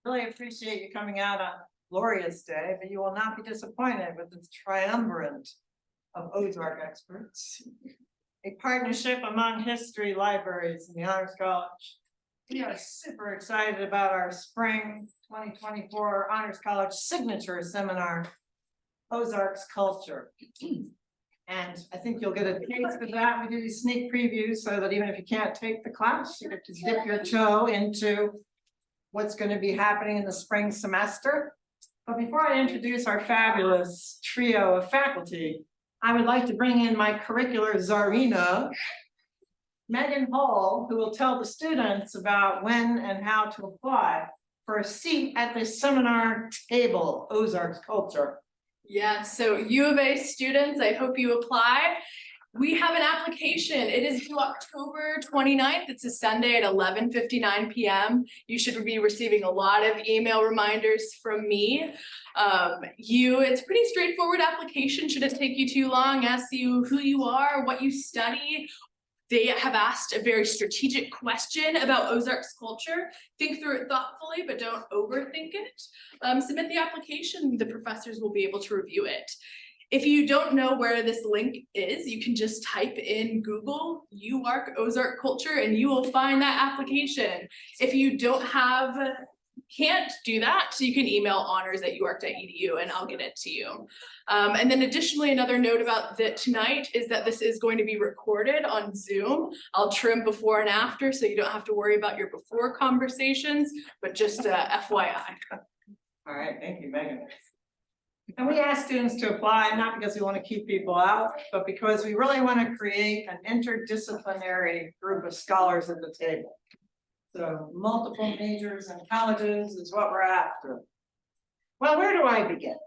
Really appreciate you coming out on glorious day, but you will not be disappointed with this triumvirate of Ozark experts. A partnership among history libraries in the Honors College. We are super excited about our spring 2024 Honors College signature seminar, Ozarks Culture. And I think you'll get a taste of that. We do these sneak previews so that even if you can't take the class, you get to dip your toe into what's going to be happening in the spring semester. But before I introduce our fabulous trio of faculty, I would like to bring in my curricular czarina, Megan Hall, who will tell the students about when and how to apply for a seat at the seminar table, Ozarks Culture. Yeah, so U of A students, I hope you apply. We have an application. It is due October 29th. It's a Sunday at 11:59 p.m. You should be receiving a lot of email reminders from me. It's a pretty straightforward application. Shouldn't take you too long. Ask you who you are, what you study. They have asked a very strategic question about Ozarks culture. Think through it thoughtfully, but don't overthink it. Submit the application. The professors will be able to review it. If you don't know where this link is, you can just type in Google Ozark Culture and you will find that application. If you can't do that, so you can email honors@uark.edu and I'll get it to you. And then additionally, another note about tonight is that this is going to be recorded on Zoom. I'll trim before and after so you don't have to worry about your before conversations, but just FYI. All right, thank you, Megan. And we ask students to apply, not because we want to keep people out, but because we really want to create an interdisciplinary group of scholars at the table. So multiple majors and colleges is what we're after. Well, where do I begin?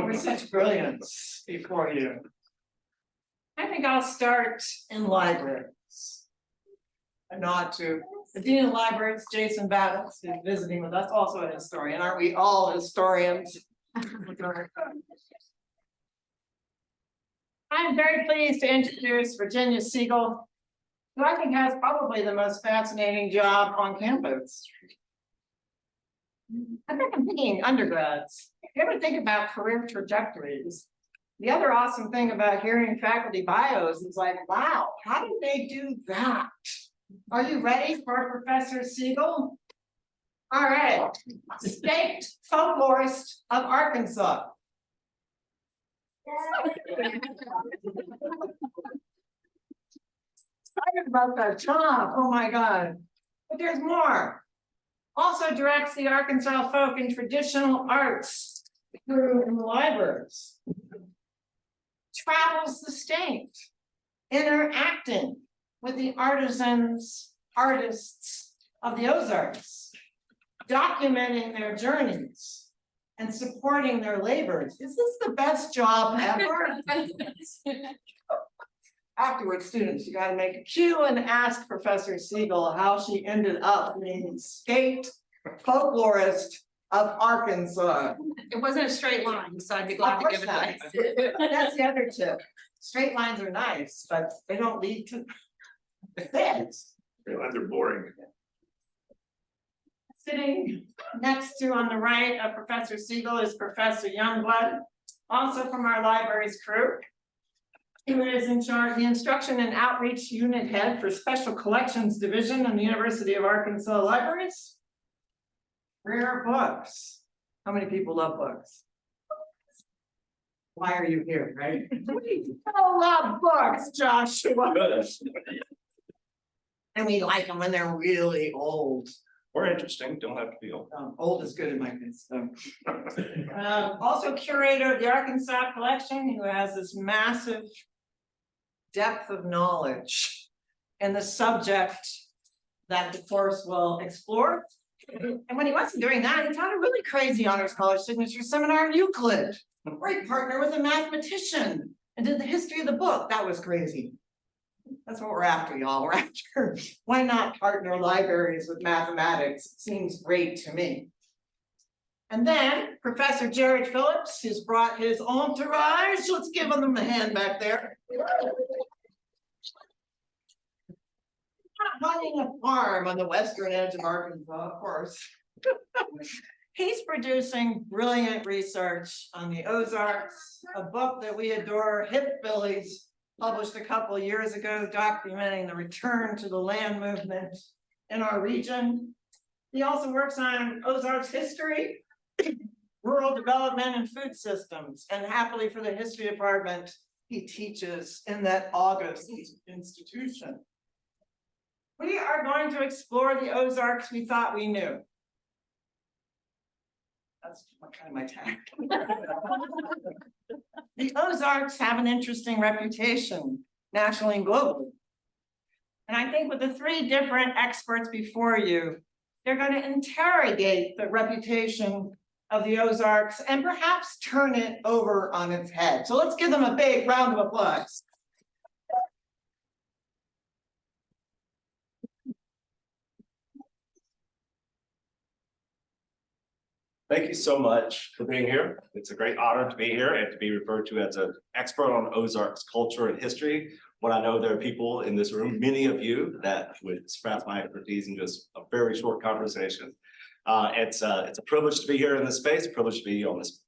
With such brilliance before you. I think I'll start in libraries. A nod to the Dean of Libraries, Jason Battles, who's visiting with us, also a historian. Aren't we all historians? I'm very pleased to introduce Virginia Siegel, who I think has probably the most fascinating job on campus. I think I'm thinking undergrads. If you ever think about career trajectories, the other awesome thing about hearing faculty bios is like, wow, how did they do that? Are you ready for Professor Siegel? All right, state folklorist of Arkansas. Excited about that job, oh my God. But there's more. Also directs the Arkansas Folk and Traditional Arts through in the libraries. Travels the state, interacting with the artists of the Ozarks, documenting their journeys and supporting their labors. Is this the best job ever? Afterwards, students, you gotta make a cue and ask Professor Siegel how she ended up being state folklorist of Arkansas. It wasn't a straight line, so I'd be glad to give it back. That's the other tip. Straight lines are nice, but they don't lead to things. They're boring. Sitting next to on the right of Professor Siegel is Professor Youngblood, also from our libraries crew. He is in charge of the Instruction and Outreach Unit Head for Special Collections Division in the University of Arkansas Libraries. Rare books. How many people love books? Why are you here, right? We all love books, Joshua. And we like them when they're really old. Or interesting, don't have to be old. Old is good in my case. Also curator of the Arkansas collection, who has this massive depth of knowledge in the subject that the course will explore. And when he wasn't doing that, he taught a really crazy honors college signature seminar in Euclid, where he partnered with a mathematician and did the history of the book. That was crazy. That's what we're after, y'all. We're after, why not partner libraries with mathematics? It seems great to me. And then Professor Jared Phillips, who's brought his entourage. Let's give him a hand back there. running a farm on the western edge of Arkansas, of course. He's producing brilliant research on the Ozarks, a book that we adore, Hip Phillies, published a couple of years ago, documenting the return to the land movement in our region. He also works on Ozarks history, rural development and food systems, and happily for the history department, he teaches in that august institution. We are going to explore the Ozarks we thought we knew. That's kind of my tag. The Ozarks have an interesting reputation, nationally and globally. And I think with the three different experts before you, they're going to interrogate the reputation of the Ozarks and perhaps turn it over on its head. So let's give them a big round of applause. Thank you so much for being here. It's a great honor to be here and to be referred to as an expert on Ozarks culture and history. When I know there are people in this room, many of you, that would surpass my expertise in just a very short conversation. It's a privilege to be here in this space, a privilege to be on this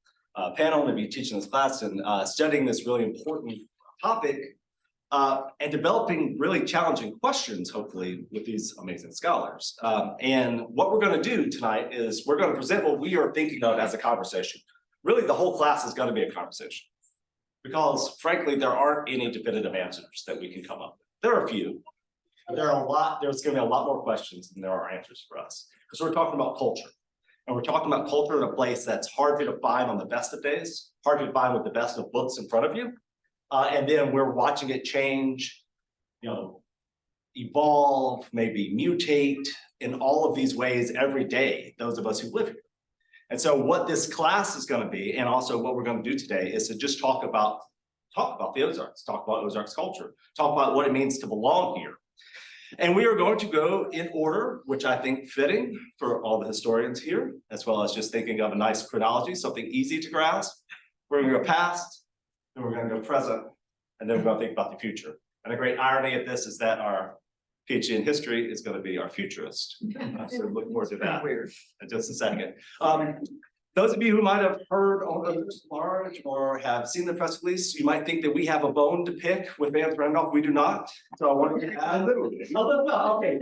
panel, to be teaching this class and studying this really important topic and developing really challenging questions, hopefully, with these amazing scholars. And what we're going to do tonight is we're going to present what we are thinking of as a conversation. Really, the whole class is going to be a conversation. Because frankly, there aren't any definitive answers that we can come up with. There are a few. There are a lot, there's going to be a lot more questions than there are answers for us. Because we're talking about culture. And we're talking about culture in a place that's hard to find on the best of days, hard to find with the best of books in front of you. And then we're watching it change, evolve, maybe mutate in all of these ways every day, those of us who live here. And so what this class is going to be, and also what we're going to do today, is to just talk about the Ozarks, talk about Ozarks culture, talk about what it means to belong here. And we are going to go in order, which I think fitting for all the historians here, as well as just thinking of a nice chronology, something easy to grasp. We're going to go past, then we're going to go present, and then we're going to think about the future. And a great irony of this is that our PhD in history is going to be our futurist. So look forward to that in just a second. Those of you who might have heard on Ozarks Large or have seen the press release, you might think that we have a bone to pick with Vance Randolph. We do not. So I wanted to add a little bit. Okay.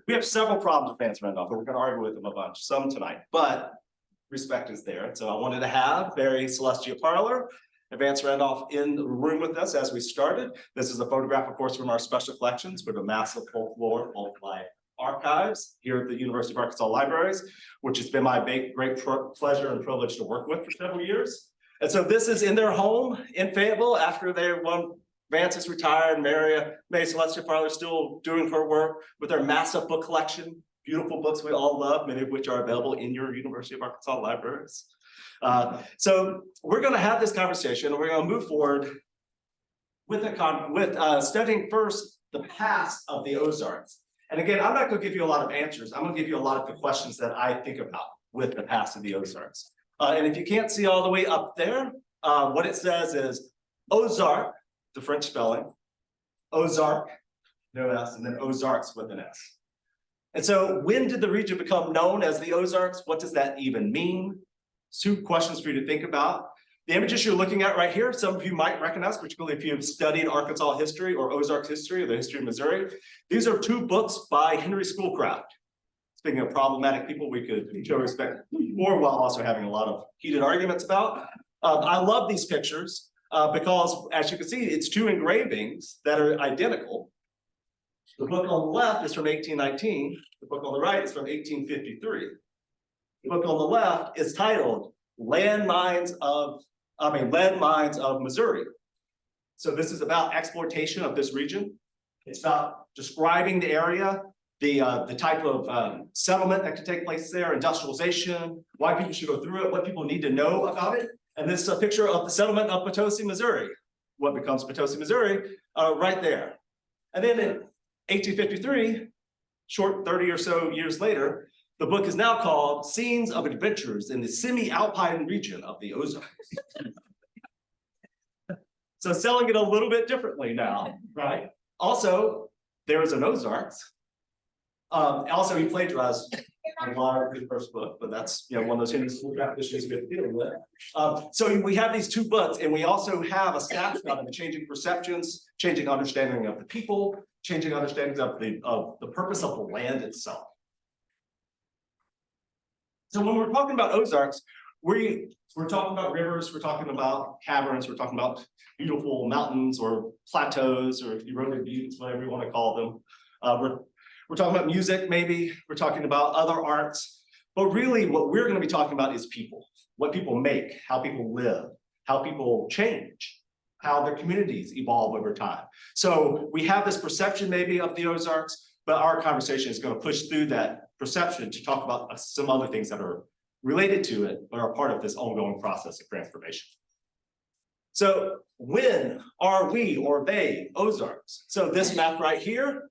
We have several problems with Vance Randolph, and we're going to argue with him a bunch, some tonight, but respect is there. So I wanted to have Barry Celestia Parlor and Vance Randolph in the room with us as we started. This is a photograph, of course, from our special collections with a massive full-floor, full-flight archives here at the University of Arkansas Libraries, which has been my great pleasure and privilege to work with for several years. And so this is in their home in Fayetteville after Vance is retired, May Celestia Parlor still doing her work with their massive book collection, beautiful books we all love, many of which are available in your University of Arkansas libraries. So we're going to have this conversation, and we're going to move forward with studying first the past of the Ozarks. And again, I'm not going to give you a lot of answers. I'm going to give you a lot of the questions that I think about with the past of the Ozarks. And if you can't see all the way up there, what it says is Ozark, the French spelling, Ozark, no S, and then Ozarks with an S. And so when did the region become known as the Ozarks? What does that even mean? Two questions for you to think about. The images you're looking at right here, some of you might recognize, particularly if you've studied Arkansas history or Ozarks history or the history of Missouri. These are two books by Henry Schoolcraft. Speaking of problematic people we could show respect for while also having a lot of heated arguments about. I love these pictures because, as you can see, it's two engravings that are identical. The book on the left is from 1819. The book on the right is from 1853. The book on the left is titled Lead Mines of Missouri. So this is about exploitation of this region. It's about describing the area, the type of settlement that could take place there, industrialization, why people should go through it, what people need to know about it. And this is a picture of the settlement of Potosi, Missouri. What becomes Potosi, Missouri, right there. And then in 1853, short 30 or so years later, the book is now called Scenes of Adventures in the Semi-Alpine Region of the Ozarks. So selling it a little bit differently now, right? Also, there is an Ozarks, Also, he plagiarized a lot of his first book, but that's, one of those hidden school draft issues we have to deal with. So we have these two books, and we also have a snapshot of the changing perceptions, changing understanding of the people, changing understandings of the purpose of the land itself. So when we're talking about Ozarks, we're talking about rivers, we're talking about caverns, we're talking about beautiful mountains or plateaus or eroded buttes, whatever you want to call them. We're talking about music, maybe, we're talking about other arts, but really what we're going to be talking about is people, what people make, how people live, how people change, how their communities evolve over time. So we have this perception maybe of the Ozarks, but our conversation is going to push through that perception to talk about some other things that are related to it, but are part of this ongoing process of transformation. So when are we or they Ozarks? So this map right here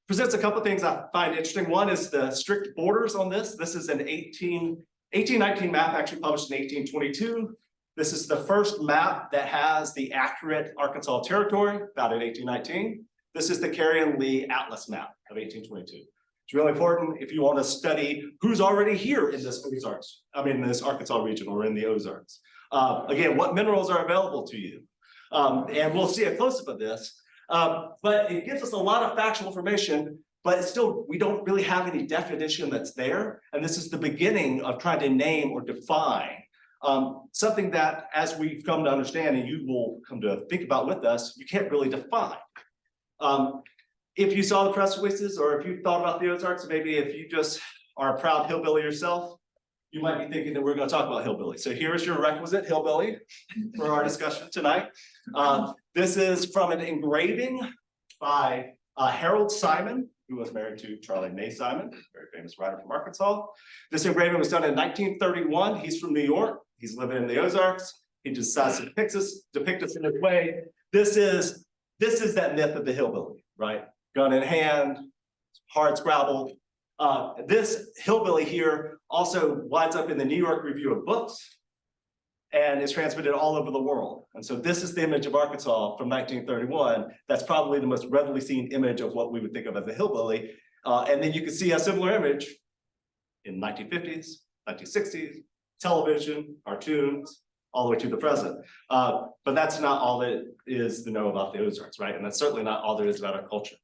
presents a couple of things I find interesting. One is the strict borders on this. This is an 1819 map actually published in 1822. This is the first map that has the accurate Arkansas territory, about in 1819. This is the Carey and Lee Atlas map of 1822. It's really important if you want to study who's already here in this Ozarks, in this Arkansas region or in the Ozarks. Again, what minerals are available to you? And we'll see a close-up of this. But it gives us a lot of factual information, but still, we don't really have any definition that's there. And this is the beginning of trying to name or define something that, as we've come to understand, and you will come to think about with us, you can't really define. If you saw the press releases, or if you thought about the Ozarks, maybe if you just are a proud hillbilly yourself, you might be thinking that we're going to talk about hillbilly. So here's your requisite hillbilly for our discussion tonight. This is from an engraving by Harold Simon, who was married to Charlie May Simon, very famous writer from Arkansas. This engraving was done in 1931. He's from New York. He's living in the Ozarks. He decides to depict us in this way. This is that myth of the hillbilly, right? Gun in hand, hard scrabble. This hillbilly here also winds up in the New York Review of Books and is transmitted all over the world. And so this is the image of Arkansas from 1931. That's probably the most readily seen image of what we would think of as a hillbilly. And then you can see a similar image in 1950s, 1960s, television, cartoons, all the way to the present. But that's not all that is to know about the Ozarks, right? And that's certainly not all there is about our culture.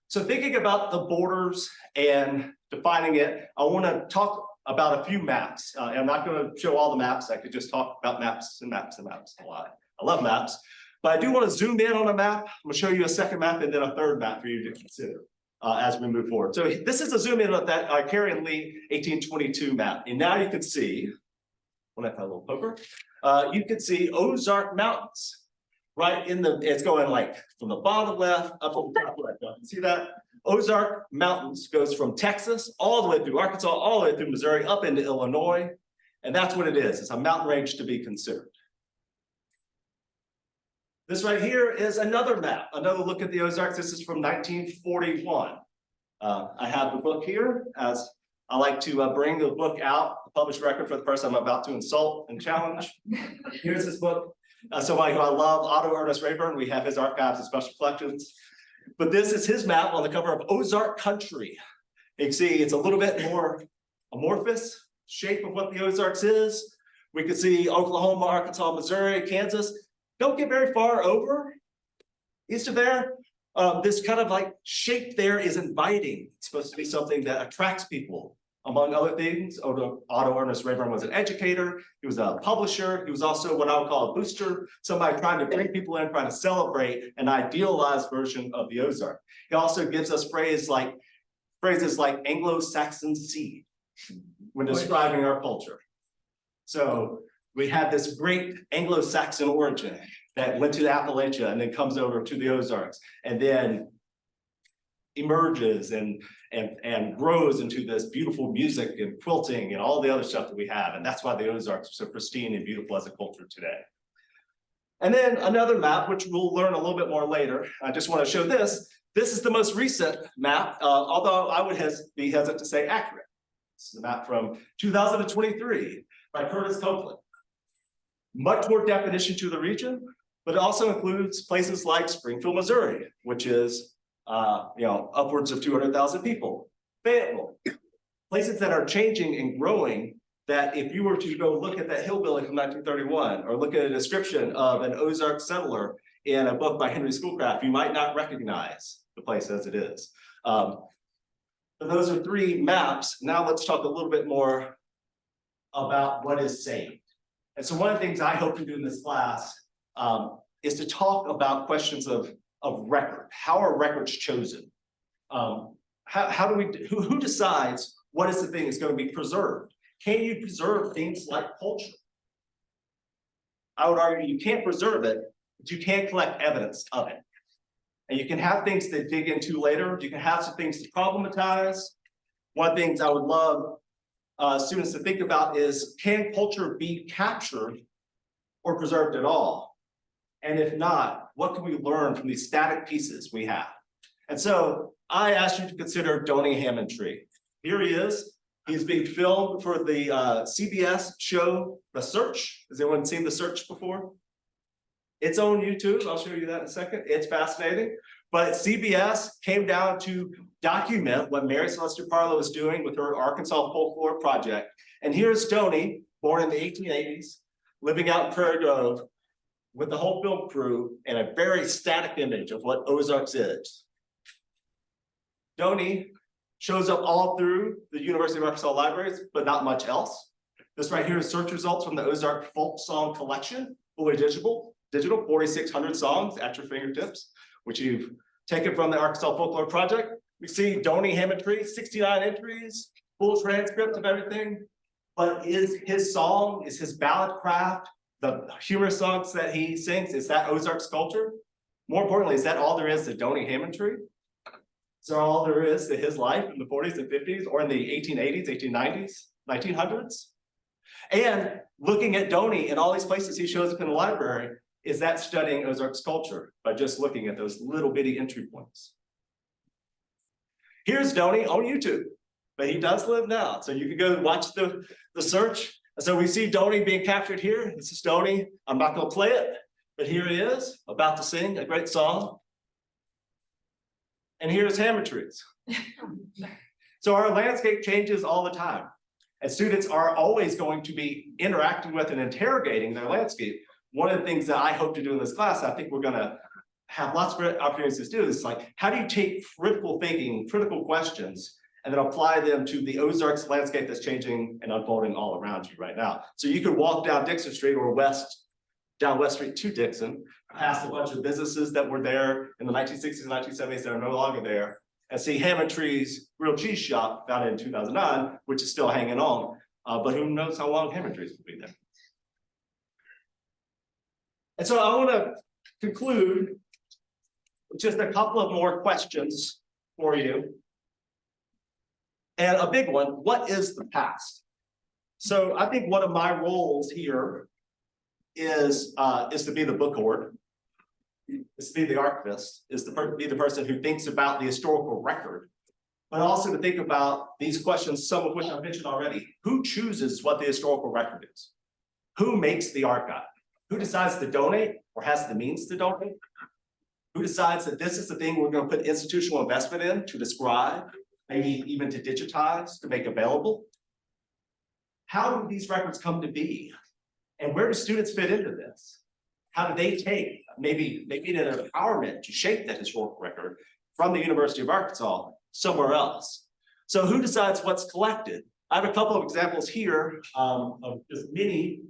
So thinking about the borders and defining it, I want to talk about a few maps. I'm not going to show all the maps. I could just talk about maps and maps and maps a lot. I love maps, but I do want to zoom in on a map. I'm going to show you a second map and then a third map for you to consider as we move forward. So this is a zoom in on that Carey and Lee 1822 map. And now you can see, when I have a little poker, you can see Ozark Mountains. Right in it's going like from the bottom left up to the top left. You can see that Ozark Mountains goes from Texas all the way through Arkansas, all the way through Missouri, up into Illinois. And that's what it is. It's a mountain range to be considered. This right here is another map, another look at the Ozarks. This is from 1941. I have the book here, as I like to bring the book out, the published record for the person I'm about to insult and challenge. Here's this book. Somebody who I love, Otto Ernest Rayburn. We have his archives and special collections. But this is his map on the cover of Ozark Country. You can see it's a little bit more amorphous shape of what the Ozarks is. We can see Oklahoma, Arkansas, Missouri, Kansas. Don't get very far over east of there. This kind of like shape there is inviting. It's supposed to be something that attracts people. Among other things, Otto Ernest Rayburn was an educator. He was a publisher. He was also what I would call a booster, somebody trying to bring people in, trying to celebrate an idealized version of the Ozark. He also gives us phrases like Anglo-Saxon seed when describing our culture. So we had this great Anglo-Saxon origin that went to Appalachia and then comes over to the Ozarks and then emerges and grows into this beautiful music and quilting and all the other stuff that we have. And that's why the Ozarks are so pristine and beautiful as a culture today. And then another map, which we'll learn a little bit more later. I just want to show this. This is the most recent map, although I would be hesitant to say accurate. This is a map from 2023 by Curtis Copeland. Much more definition to the region, but it also includes places like Springfield, Missouri, which is upwards of 200,000 people. Fayetteville, places that are changing and growing, that if you were to go look at that hillbilly from 1931, or look at a description of an Ozark settler in a book by Henry Schoolcraft, you might not recognize the place as it is. But those are three maps. Now let's talk a little bit more about what is saved. And so one of the things I hope to do in this class is to talk about questions of record. How are records chosen? How do we, who decides what is the thing that's going to be preserved? Can you preserve things like culture? I would argue you can't preserve it, but you can collect evidence of it. And you can have things that dig into later. You can have some things to problematize. One of the things I would love students to think about is, can culture be captured or preserved at all? And if not, what can we learn from these static pieces we have? And so I asked you to consider Donny Hammondtree. Here he is. He's being filmed for the CBS show, The Search. Has anyone seen The Search before? It's on YouTube. I'll show you that in a second. It's fascinating. But CBS came down to document what Mary Celeste Parlow is doing with her Arkansas Folklore Project. And here's Donny, born in the 1880s, living out in Prairie Grove with the whole film crew and a very static image of what Ozarks is. Donny shows up all through the University of Arkansas libraries, but not much else. This right here is search results from the Ozark Folk Song Collection, fully digital, 4,600 songs at your fingertips, which you've taken from the Arkansas Folklore Project. We see Donny Hammondtree, 69 entries, full transcript of everything. But is his song, is his ballad craft, the humorous songs that he sings, is that Ozarks culture? More importantly, is that all there is to Donny Hammondtree? Is that all there is to his life in the 40s and 50s, or in the 1880s, 1890s, 1900s? And looking at Donny in all these places he shows up in the library, is that studying Ozarks culture by just looking at those little bitty entry points? Here's Donny on YouTube, but he does live now. So you can go watch the search. So we see Donny being captured here. This is Donny. I'm not gonna play it, but here he is about to sing a great song. And here's Hammondtrees. So our landscape changes all the time. And students are always going to be interacting with and interrogating their landscape. One of the things that I hope to do in this class, I think we're gonna have lots of opportunities to do this, like, how do you take critical thinking, critical questions, and then apply them to the Ozarks landscape that's changing and unfolding all around you right now? So you could walk down Dixon Street or down West Street to Dixon, past a bunch of businesses that were there in the 1960s and 1970s that are no longer there, and see Hammondtree's Grilled Cheese Shop founded in 2009, which is still hanging on, but who knows how long Hammondtree's will be there. And so I want to conclude with just a couple of more questions for you. And a big one, what is the past? So I think one of my roles here is to be the book hoard, is to be the archivist, is to be the person who thinks about the historical record, but also to think about these questions, some of which I've mentioned already. Who chooses what the historical record is? Who makes the archive? Who decides to donate or has the means to donate? Who decides that this is the thing we're going to put institutional investment in to describe, maybe even to digitize, to make available? How do these records come to be? And where do students fit into this? How do they take maybe an empowerment to shape that historical record from the University of Arkansas somewhere else? So who decides what's collected? I have a couple of examples here of just many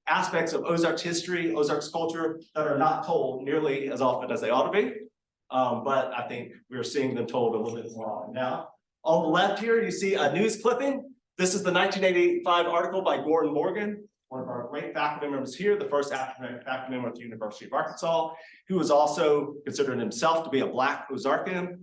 aspects of Ozarks history, Ozarks culture that are not told nearly as often as they ought to be. But I think we're seeing them told a little bit more often now. On the left here, you see a news clipping. This is the 1985 article by Gordon Morgan, one of our great faculty members here, the first African faculty member at the University of Arkansas, who was also considered himself to be a Black Ozarkian.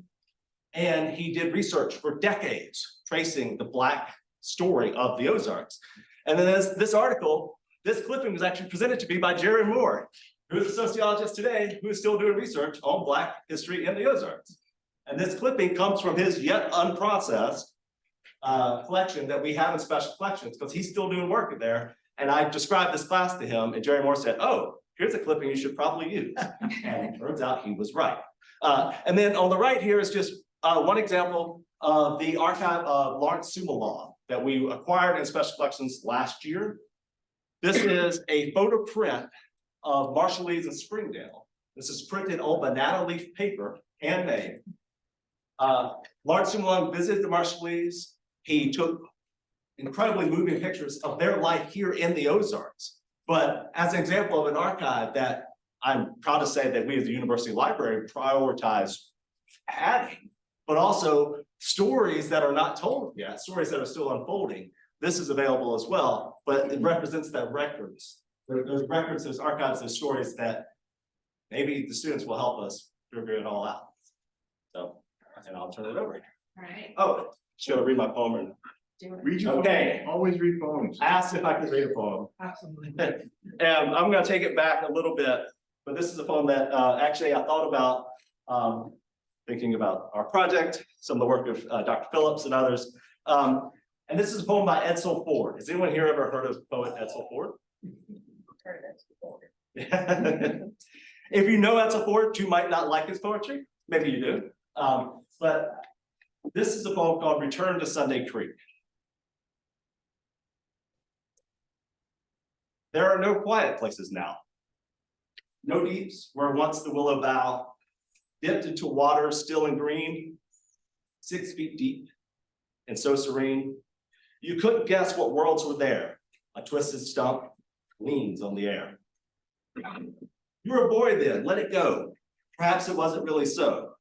And he did research for decades, tracing the Black story of the Ozarks. And then this article, this clipping was actually presented to me by Jerry Moore, who is a sociologist today, who is still doing research on Black history in the Ozarks. And this clipping comes from his yet unprocessed collection that we have in special collections, because he's still doing work in there. And I described this class to him, and Jerry Moore said, "Oh, here's a clipping you should probably use." And it turns out he was right. And then on the right here is just one example of the archive of Lawrence Sumalon that we acquired in special collections last year. This is a photo print of Marshallese in Springdale. This is printed on banana leaf paper, handmade. Lawrence Sumalon visited the Marshallese. He took incredibly moving pictures of their life here in the Ozarks. But as an example of an archive that I'm proud to say that we as the University Library prioritize adding, but also stories that are not told yet, stories that are still unfolding. This is available as well, but it represents that records. Those records, those archives, those stories that maybe the students will help us figure it all out. So, and I'll turn it over. All right. Oh, should I read my poem or? Read your Okay. poem. Always read poems. I asked if I could read a poem. Absolutely. And I'm gonna take it back a little bit, but this is a poem that actually I thought about thinking about our project, some of the work of Dr. Phillips and others. And this is a poem by Edsel Ford. Has anyone here ever heard of poet Edsel Ford? If you know Edsel Ford, you might not like his poetry. Maybe you do. But this is a poem called Return to Sunday Creek. There are no quiet places now. No deeps where once the willow bough dipped into water still and green, 6 feet deep and so serene. You couldn't guess what worlds were there. A twisted stump leans on the air. You were a boy then, let it go. Perhaps it wasn't really so.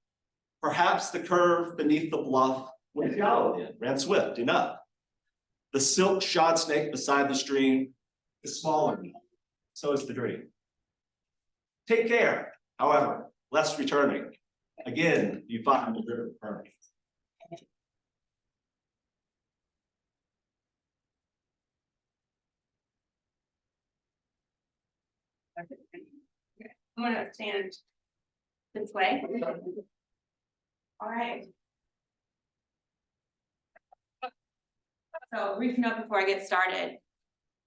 Perhaps the curve beneath the bluff went shallow then, ran swift enough. The silk shod snake beside the stream is smaller now. So is the dream. Take care, however, lest returning. Again, you find the river burning. I'm gonna stand this way. All right. So brief note before I get started.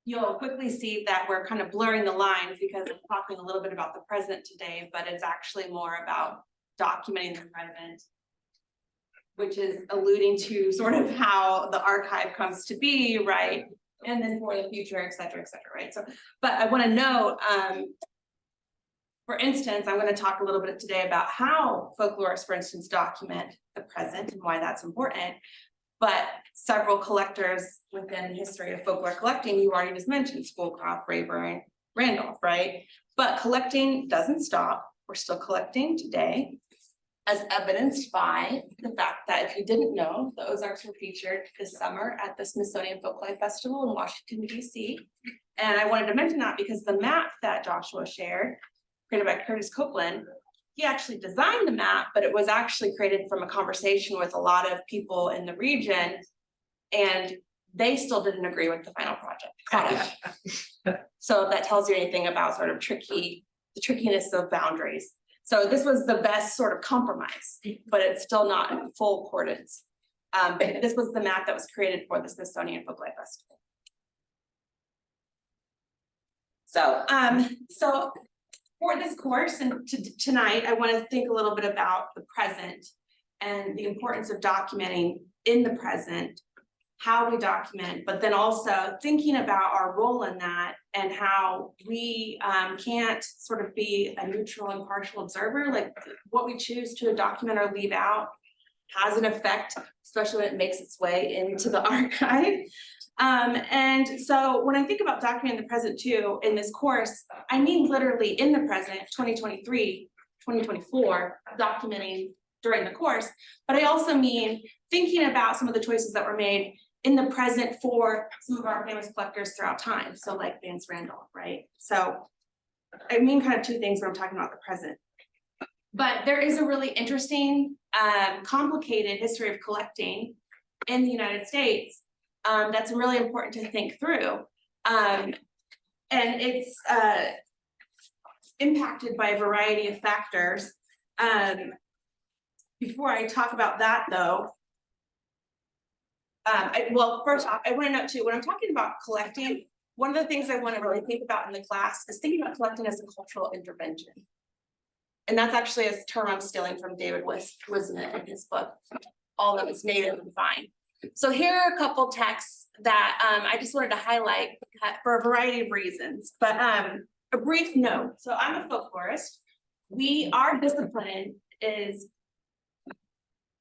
You'll quickly see that we're kind of blurring the lines because I'm talking a little bit about the present today, but it's actually more about documenting the present, which is alluding to sort of how the archive comes to be, right? And then for the future, et cetera, right? So, but I want to note, for instance, I'm going to talk a little bit today about how folklorists, for instance, document the present and why that's important. But several collectors within the history of folklore collecting, you already just mentioned Schoolcraft, Rayburn, Randolph, right? But collecting doesn't stop. We're still collecting today, as evidenced by the fact that if you didn't know, the Ozarks were featured this summer at the Smithsonian Folklife Festival in Washington, D.C. And I wanted to mention that because the map that Joshua shared, created by Curtis Copeland, he actually designed the map, but it was actually created from a conversation with a lot of people in the region, and they still didn't agree with the final product. So if that tells you anything about sort of the trickiness of boundaries. So this was the best sort of compromise, but it's still not in full accordance. But this was the map that was created for the Smithsonian Folklife Festival. So for this course and tonight, I want to think a little bit about the present and the importance of documenting in the present, how we document, but then also thinking about our role in that and how we can't sort of be a neutral and partial observer. Like what we choose to document or leave out has an effect, especially when it makes its way into the archive. And so when I think about documenting the present too, in this course, I mean literally in the present, 2023, 2024, documenting during the course, but I also mean thinking about some of the choices that were made in the present for some of our famous collectors throughout time. So like Vance Randolph, right? So I mean kind of two things when I'm talking about the present. But there is a really interesting, complicated history of collecting in the United States that's really important to think through. And it's impacted by a variety of factors. Before I talk about that though, well, first off, I want to note too, when I'm talking about collecting, one of the things I want to really think about in the class is thinking about collecting as a cultural intervention. And that's actually a term I'm stealing from David Wisman in his book, All That Is Native and Fine. So here are a couple texts that I just wanted to highlight for a variety of reasons, but a brief note. So I'm a folklorist. Our discipline is,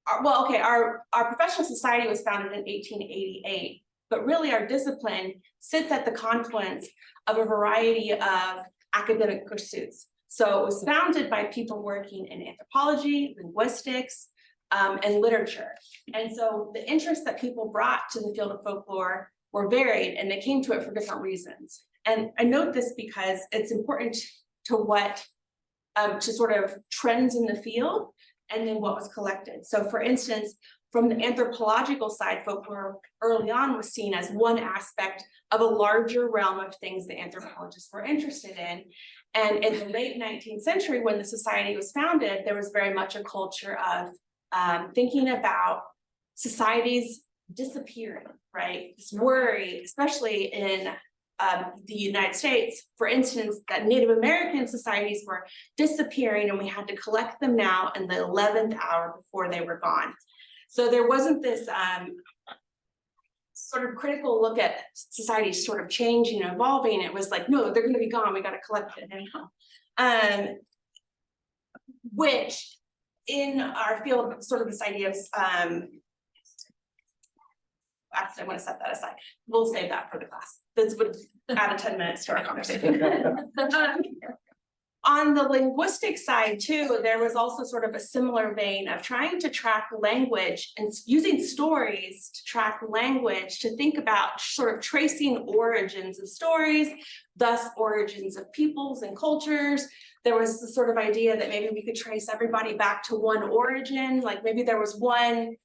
our professional society was founded in 1888, but really our discipline sits at the confluence of a variety of academic pursuits. So it was founded by people working in anthropology, linguistics, and literature. And so the interests that people brought to the field of folklore were varied, and they came to it for different reasons. And I note this because it's important to what, to sort of trends in the field and then what was collected. So for instance, from the anthropological side, folklore early on was seen as one aspect of a larger realm of things that anthropologists were interested in. And in the late 19th century, when the society was founded, there was very much a culture of thinking about societies disappearing, right? This worry, especially in the United States, for instance, that Native American societies were disappearing and we had to collect them now in the 11th hour before they were gone. So there wasn't this sort of critical look at society sort of changing and evolving. It was like, no, they're going to be gone. We got to collect it anyhow. Which in our field, sort of this idea of, actually, I want to set that aside. We'll save that for the class. This would add 10 minutes to our conversation. On the linguistic side too, there was also sort of a similar vein of trying to track language and using stories to track language, to think about sort of tracing origins of stories, thus origins of peoples and cultures. There was the sort of idea that maybe we could trace everybody back to one origin, like maybe there was one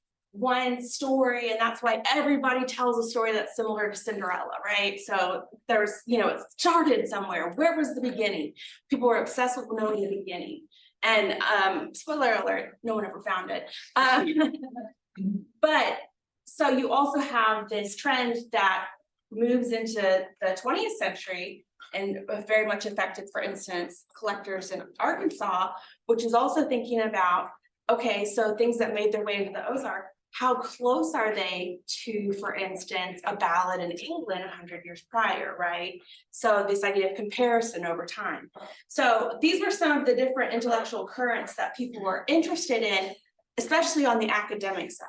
story, and that's why everybody tells a story that's similar to Cinderella, right? So there's, it started somewhere. Where was the beginning? People were obsessed with knowing the beginning. And spoiler alert, no one ever found it. But so you also have this trend that moves into the 20th century and very much affected, for instance, collectors in Arkansas, which is also thinking about, okay, so things that made their way into the Ozark, how close are they to, for instance, a ballad in England 100 years prior, right? So this idea of comparison over time. So these were some of the different intellectual currents that people were interested in, especially on the academic side.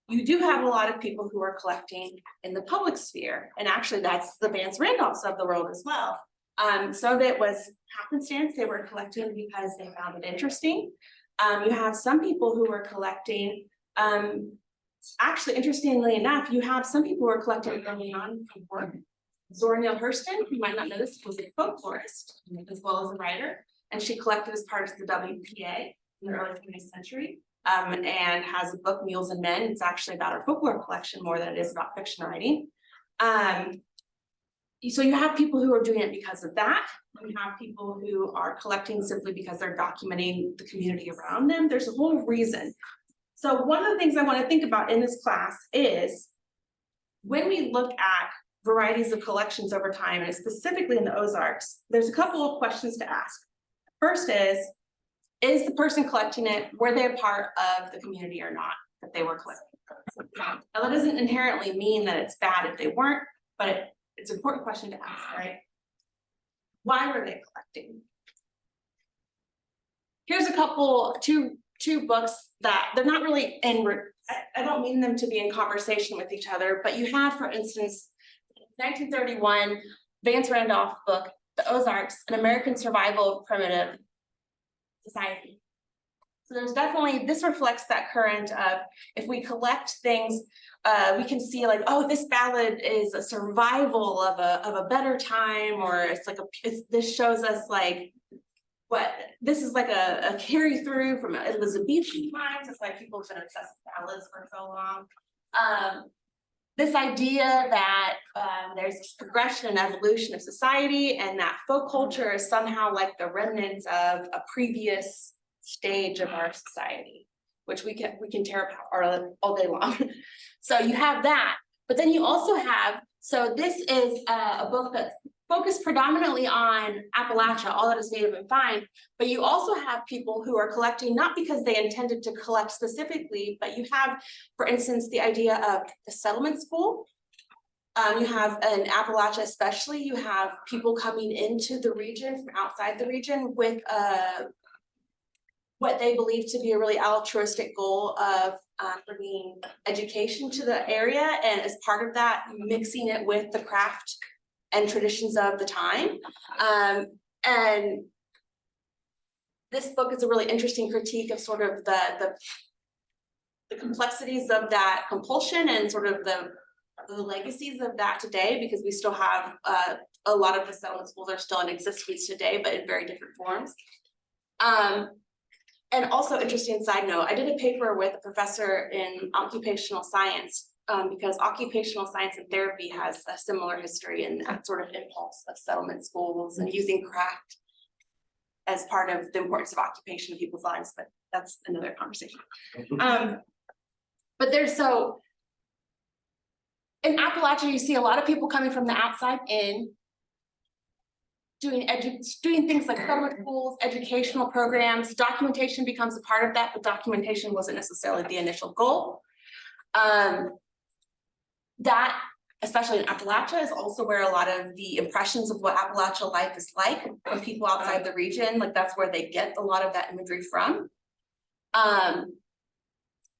You do have a lot of people who are collecting in the public sphere, and actually that's the Vance Randolphs of the world as well. So that was happenstance. They were collecting because they found it interesting. You have some people who were collecting, actually, interestingly enough, you have some people who are collecting early on from work. Zora Neale Hurston, you might not know this, was a folklorist as well as a writer, and she collected as part of the WPA in the early 20th century, and has a book, Mules and Men. It's actually about her folklore collection more than it is about fiction writing. So you have people who are doing it because of that. You have people who are collecting simply because they're documenting the community around them. There's a whole reason. So one of the things I want to think about in this class is when we look at varieties of collections over time, and specifically in the Ozarks, there's a couple of questions to ask. First is the person collecting it, were they a part of the community or not that they were collecting? Now that doesn't inherently mean that it's bad if they weren't, but it's an important question to ask, right? Why were they collecting? Here's a couple, two books that they're not really in, I don't mean them to be in conversation with each other, but you have, for instance, 1931, Vance Randolph book, The Ozarks, An American Survival of Primitive Society. So there's definitely, this reflects that current of, if we collect things, we can see like, oh, this ballad is a survival of a better time, or it's like this shows us like what this is like a carry through from Elizabethan times. That's why people have been obsessed with ballads for so long. This idea that there's this progression and evolution of society, and that folk culture is somehow like the remnants of a previous stage of our society, which we can tear apart all day long. So you have that, but then you also have, so this is a book that's focused predominantly on Appalachia, all that is native and fine, but you also have people who are collecting not because they intended to collect specifically, but you have, for instance, the idea of the settlement school. You have in Appalachia especially, you have people coming into the region from outside the region with what they believe to be a really altruistic goal of bringing education to the area, and as part of that, mixing it with the craft and traditions of the time. And this book is a really interesting critique of sort of the complexities of that compulsion and sort of the legacies of that today, because we still have a lot of the settlement schools are still in existence today, but in very different forms. And also, interesting side note, I did a paper with a professor in occupational science, because occupational science and therapy has a similar history in that sort of impulse of settlement schools and using craft as part of the importance of occupation in people's lives, but that's another conversation. But there's so, in Appalachia, you see a lot of people coming from the outside in, doing things like settlement schools, educational programs. Documentation becomes a part of that, but documentation wasn't necessarily the initial goal. That, especially in Appalachia, is also where a lot of the impressions of what Appalachia life is like from people outside the region, like that's where they get a lot of that imagery from.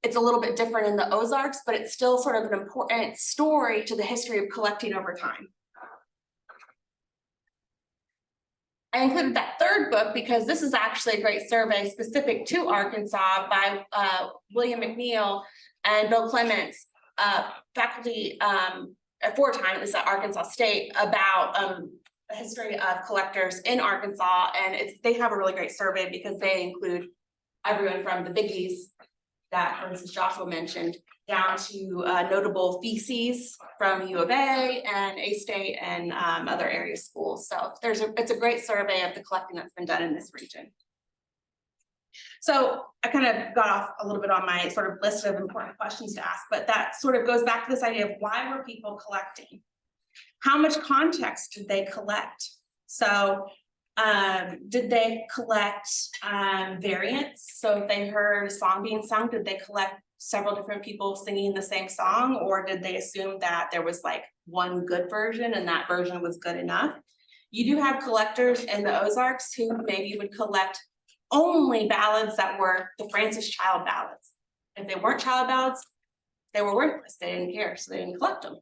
It's a little bit different in the Ozarks, but it's still sort of an important story to the history of collecting over time. I included that third book because this is actually a great survey specific to Arkansas by William McNeil and Bill Clements, faculty at 4 times at Arkansas State, about the history of collectors in Arkansas. And they have a really great survey because they include everyone from the biggies that, for instance, Joshua mentioned, down to notable theses from U of A and A-State and other area schools. So it's a great survey of the collecting that's been done in this region. So I kind of got off a little bit on my sort of list of important questions to ask, but that sort of goes back to this idea of why were people collecting? How much context did they collect? So did they collect variants? So if they heard a song being sung, did they collect several different people singing the same song, or did they assume that there was like one good version and that version was good enough? You do have collectors in the Ozarks who maybe would collect only ballads that were the Francis Child ballads. If they weren't child ballads, they were worthless. They didn't care, so they didn't collect them.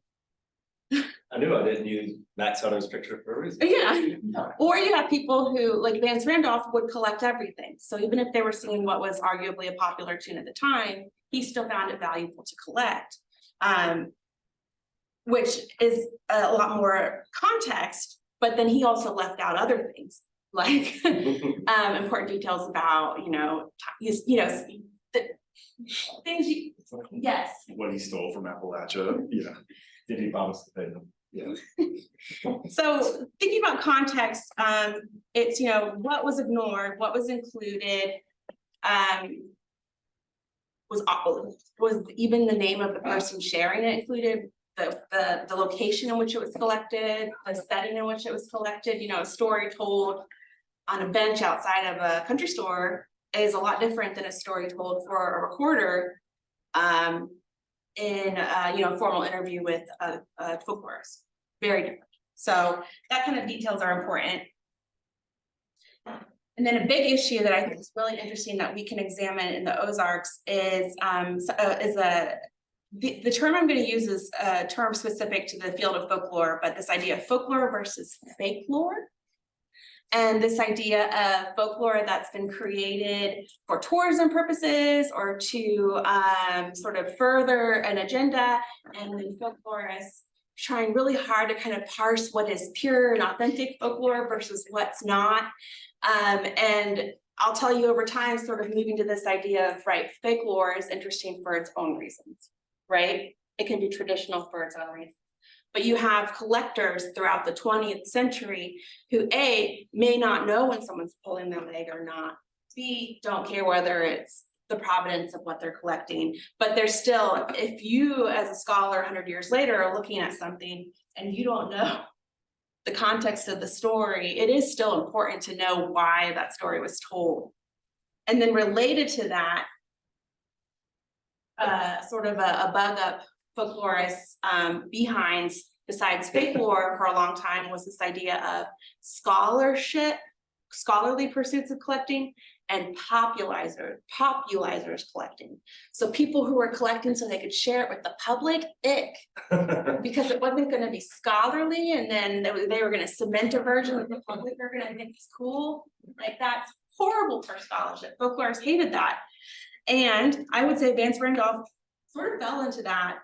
I knew I didn't use Matt Sutter's picture for a reason. Yeah, or you have people who, like Vance Randolph, would collect everything. So even if they were singing what was arguably a popular tune at the time, he still found it valuable to collect, which is a lot more context, but then he also left out other things, like important details about, the things yes. What he stole from Appalachia, yeah. Did he promise to pay them? Yeah. So thinking about context, it's, what was ignored, what was included, was even the name of the person sharing it included, the location in which it was collected, the setting in which it was collected. A story told on a bench outside of a country store is a lot different than a story told for a recorder in a formal interview with a folklorist. Very different. So that kind of details are important. And then a big issue that I think is really interesting that we can examine in the Ozarks is the term I'm going to use is a term specific to the field of folklore, but this idea of folklore versus fake lore. And this idea of folklore that's been created for tourism purposes or to sort of further an agenda, and then folklorists trying really hard to kind of parse what is pure and authentic folklore versus what's not. And I'll tell you, over time, sort of moving to this idea of, right, fake lore is interesting for its own reasons, right? It can be traditional for its own reasons. But you have collectors throughout the 20th century who A, may not know when someone's pulling their leg or not, B, don't care whether it's the provenance of what they're collecting, but there's still, if you as a scholar 100 years later are looking at something and you don't know the context of the story, it is still important to know why that story was told. And then related to that, sort of a bug up folklorist behind, besides folklore for a long time, was this idea of scholarly pursuits of collecting, and populizers collecting. So people who were collecting so they could share it with the public, because it wasn't gonna be scholarly, and then they were gonna cement a version that the public are gonna think is cool. Like, that's horrible for scholarship. Folklorists hated that. And I would say Vance Randolph sort of fell into that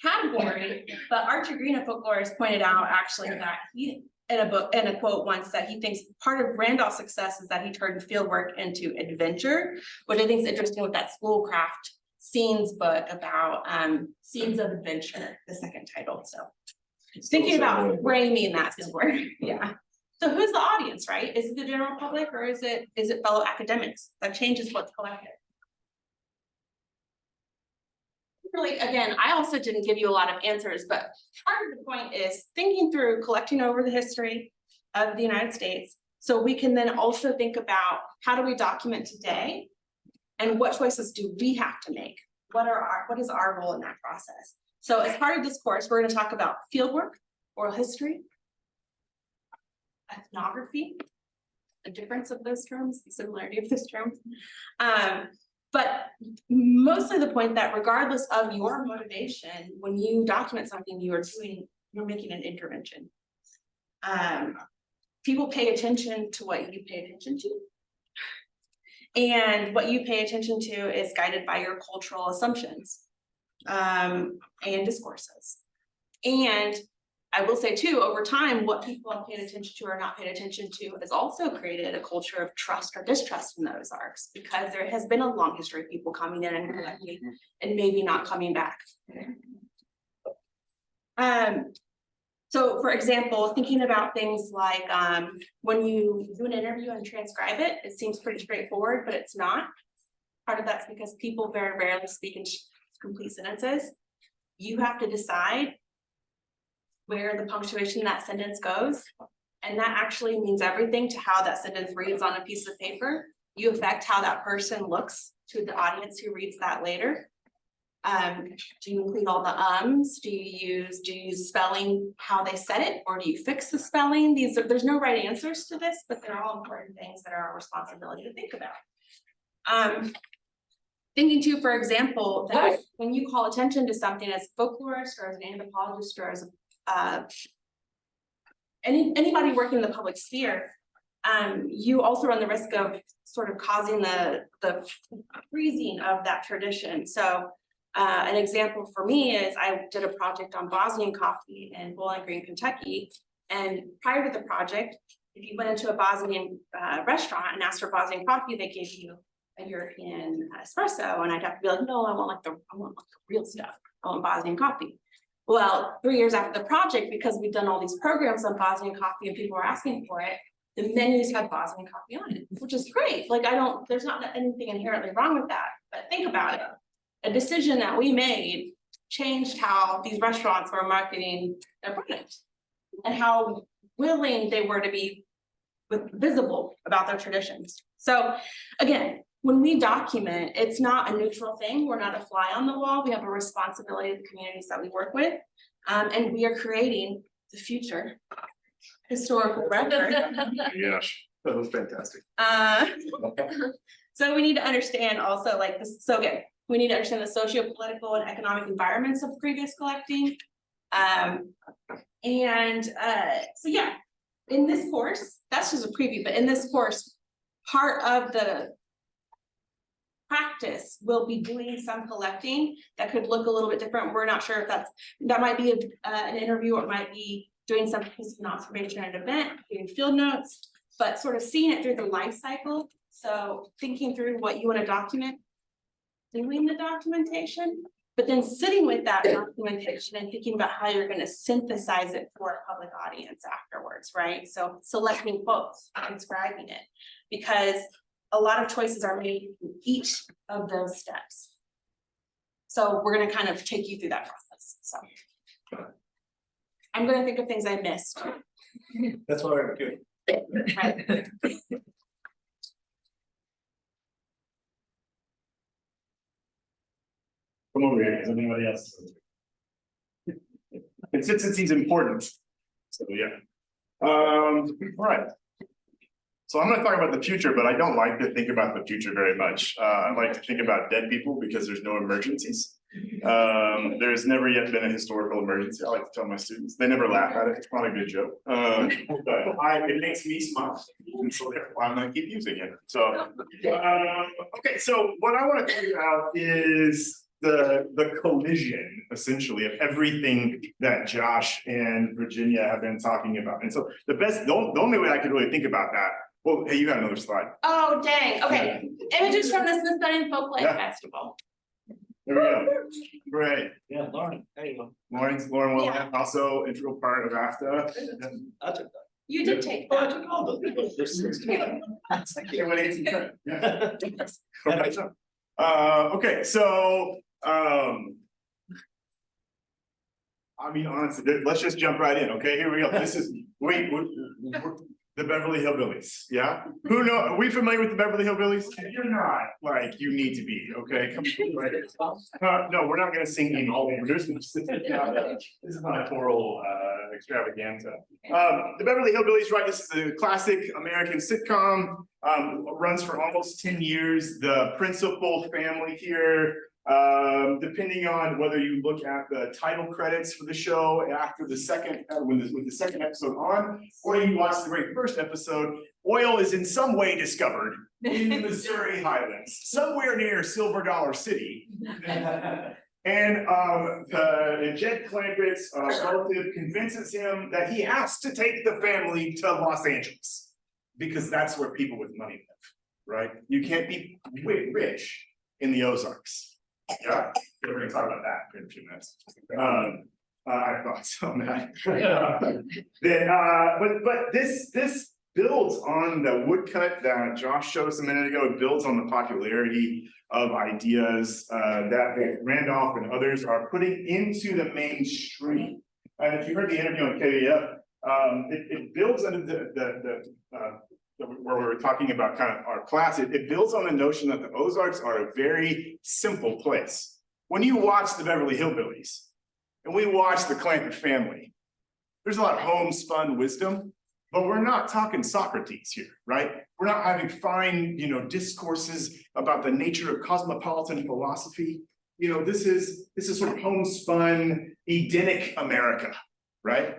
category, but Archie Green, a folklorist, pointed out actually that he, in a quote once, that he thinks part of Randolph's success is that he turned fieldwork into adventure, which I think is interesting with that Schoolcraft Scenes book about Scenes of Adventure, the second title. So thinking about framing that story. Yeah. So who's the audience, right? Is it the general public, or is it fellow academics? That changes what's collected. Really, again, I also didn't give you a lot of answers, but part of the point is thinking through collecting over the history of the United States, so we can then also think about how do we document today, and what choices do we have to make? What is our role in that process? So as part of this course, we're going to talk about fieldwork, oral history, ethnography, the difference of those terms, the similarity of those terms. But mostly the point that regardless of your motivation, when you document something, you're making an intervention. People pay attention to what you pay attention to. And what you pay attention to is guided by your cultural assumptions and discourses. And I will say too, over time, what people have paid attention to or not paid attention to has also created a culture of trust or distrust in the Ozarks, because there has been a long history of people coming in and collecting and maybe not coming back. So for example, thinking about things like when you do an interview and transcribe it, it seems pretty straightforward, but it's not. Part of that's because people very rarely speak in complete sentences. You have to decide where the punctuation in that sentence goes. And that actually means everything to how that sentence reads on a piece of paper. You affect how that person looks to the audience who reads that later. Do you include all the ums? Do you use spelling how they said it, or do you fix the spelling? There's no right answers to this, but they're all important things that are our responsibility to think about. Thinking too, for example, that when you call attention to something as a folklorist or as an anthropologist or as anybody working in the public sphere, you also run the risk of sort of causing the freezing of that tradition. So an example for me is I did a project on Bosnian coffee in Bowling Green, Kentucky. And prior to the project, if you went into a Bosnian restaurant and asked for Bosnian coffee, they gave you a European espresso. And I'd have to be like, no, I want the real stuff. I want Bosnian coffee. Well, 3 years after the project, because we've done all these programs on Bosnian coffee and people were asking for it, the menus have Bosnian coffee on it, which is great. Like, there's not anything inherently wrong with that, but think about it. A decision that we made changed how these restaurants were marketing their product and how willing they were to be visible about their traditions. So again, when we document, it's not a neutral thing. We're not a fly on the wall. We have a responsibility to the communities that we work with. And we are creating the future historical record. Yes, that was fantastic. So we need to understand also like this. So again, we need to understand the socio-political and economic environments of previous collecting. So yeah, in this course, that's just a preview, but in this course, part of the practice will be doing some collecting that could look a little bit different. We're not sure if that might be an interview, or it might be doing some piece of an observation at an event, doing field notes, but sort of seeing it through the life cycle. So thinking through what you want to document, doing the documentation, but then sitting with that documentation and thinking about how you're going to synthesize it for a public audience afterwards, right? So selecting quotes, transcribing it, because a lot of choices are made in each of those steps. So we're going to kind of take you through that process. So I'm gonna think of things I missed. That's what we're doing. Right. Come over here, is anybody else? Consistency is important. So, yeah. All right. So I'm gonna talk about the future, but I don't like to think about the future very much. I like to think about dead people because there's no emergencies. There's never yet been a historical emergency. I like to tell my students, they never laugh at it, it's not a good joke. But it makes me smile, and so therefore I'm gonna keep using it. So, okay, so what I wanna talk about is the collision, essentially, of everything that Josh and Virginia have been talking about. And so the only way I could really think about that, well, hey, you got another slide. Oh, dang, okay. Images from the Smithsonian Folklife Yeah. Festival. There we go. Great. Yeah, Lauren, there you go. Lauren will Yeah. also integral part of AFTA. I took that. You did take Oh, I that. took all the. Thank you. Okay, so, I mean, honestly, let's just jump right in, okay? Here we go. This is, we're the Beverly Hillbillies, yeah? Who know, are we familiar with the Beverly Hillbillies? If you're not, like, you need to be, okay? Come right here. No, we're not gonna sing in all over. This is not a choral extravaganza. The Beverly Hillbillies, right? This is a classic American sitcom. Runs for almost 10 years. The principal family here, depending on whether you look at the title credits for the show after the second, with the second episode on, or you watch the very first episode, oil is in some way discovered in the Missouri Highlands, somewhere near Silver Dollar City. And Jed Clampett's relative convinces him that he has to take the family to Los Angeles because that's where people with money live, right? You can't be rich in the Ozarks. Yeah, we're gonna talk about that in a few minutes. I thought so, man. But this builds on the woodcut that Josh showed us a minute ago. It builds on the popularity of ideas that Randolph and others are putting into the mainstream. And if you heard the interview on KVF, it builds under where we were talking about kind of our class, it builds on the notion that the Ozarks are a very simple place. When you watch the Beverly Hillbillies and we watch the Clampett family, there's a lot of homespun wisdom, but we're not talking Socrates here, right? We're not having fine, discourses about the nature of cosmopolitan philosophy. This is sort of homespun Edenic America, right?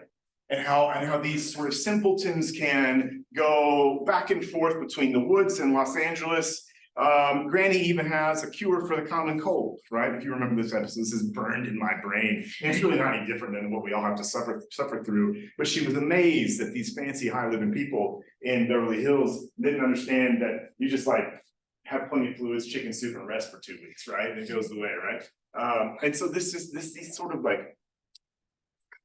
And how these sort of simpletons can go back and forth between the woods and Los Angeles. Granny even has a cure for the common cold, right? If you remember this episode, this is burned in my brain. And it's really not any different than what we all have to suffer through. But she was amazed that these fancy high-living people in Beverly Hills didn't understand that you just like have plenty of fluids, chicken soup, and rest for 2 weeks, right? And it goes away, right? And so these sort of like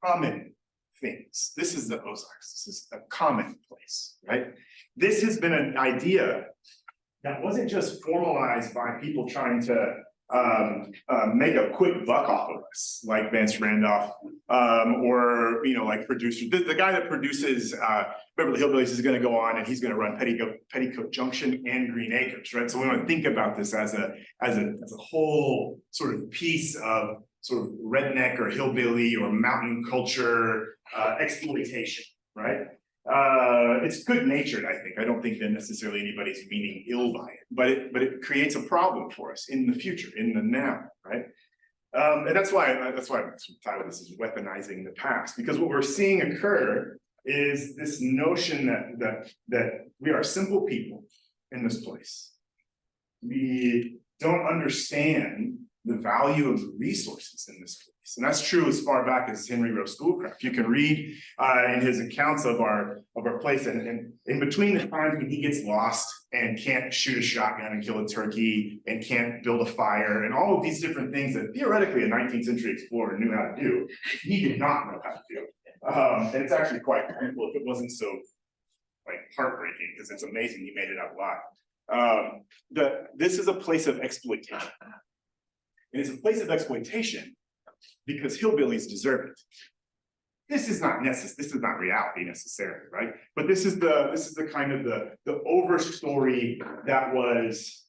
common things. This is the Ozarks. This is a common place, right? This has been an idea that wasn't just formalized by people trying to make a quick buck off of us, like Vance Randolph, or like producers. The guy that produces Beverly Hillbillies is going to go on and he's going to run Petticoat Junction and Green Acres, right? So we want to think about this as a whole sort of piece of sort of redneck or hillbilly or mountain culture exploitation, right? It's good natured, I think. I don't think that necessarily anybody's meaning ill by it, but it creates a problem for us in the future, in the now, right? And that's why I titled this is weaponizing the past, because what we're seeing occur is this notion that we are simple people in this place. We don't understand the value of the resources in this place. And that's true as far back as Henry Rowe Schoolcraft. You can read in his accounts of our place, and in between the times when he gets lost and can't shoot a shotgun and kill a turkey and can't build a fire and all of these different things that theoretically a 19th century explorer knew how to do, he did not know how to do. And it's actually quite painful if it wasn't so like heartbreaking, because it's amazing he made it out alive. This is a place of exploitation. And it's a place of exploitation because hillbillies deserve it. This is not reality necessarily, right? But this is the kind of the overstory that was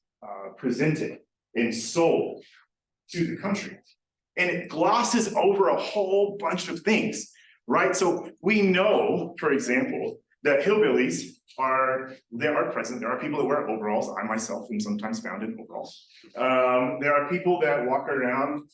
presented and sold to the country. And it glosses over a whole bunch of things, right? So we know, for example, that hillbillies are present. There are people that wear overalls. I myself am sometimes found in overalls. There are people that walk around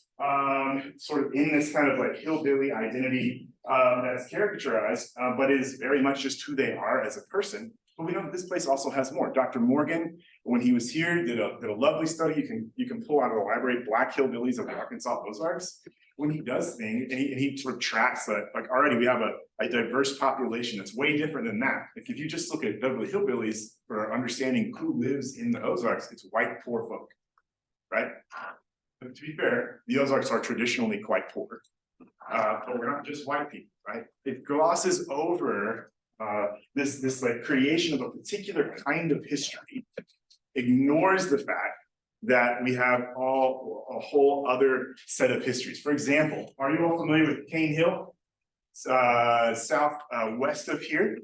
sort of in this kind of like hillbilly identity that's caricaturized, but is very much just who they are as a person. But we know that this place also has more. Dr. Morgan, when he was here, did a lovely study. You can pull out of the library, Black Hillbillies of the Arkansas Ozarks. When he does things, and he sort of tracks that, like already we have a diverse population that's way different than that. If you just look at Beverly Hillbillies for understanding who lives in the Ozarks, it's white poor folk, right? But to be fair, the Ozarks are traditionally quite poor, but we're not just white people, right? It glosses over this like creation of a particular kind of history, ignores the fact that we have a whole other set of histories. For example, are you all familiar with Cane Hill? South west of here.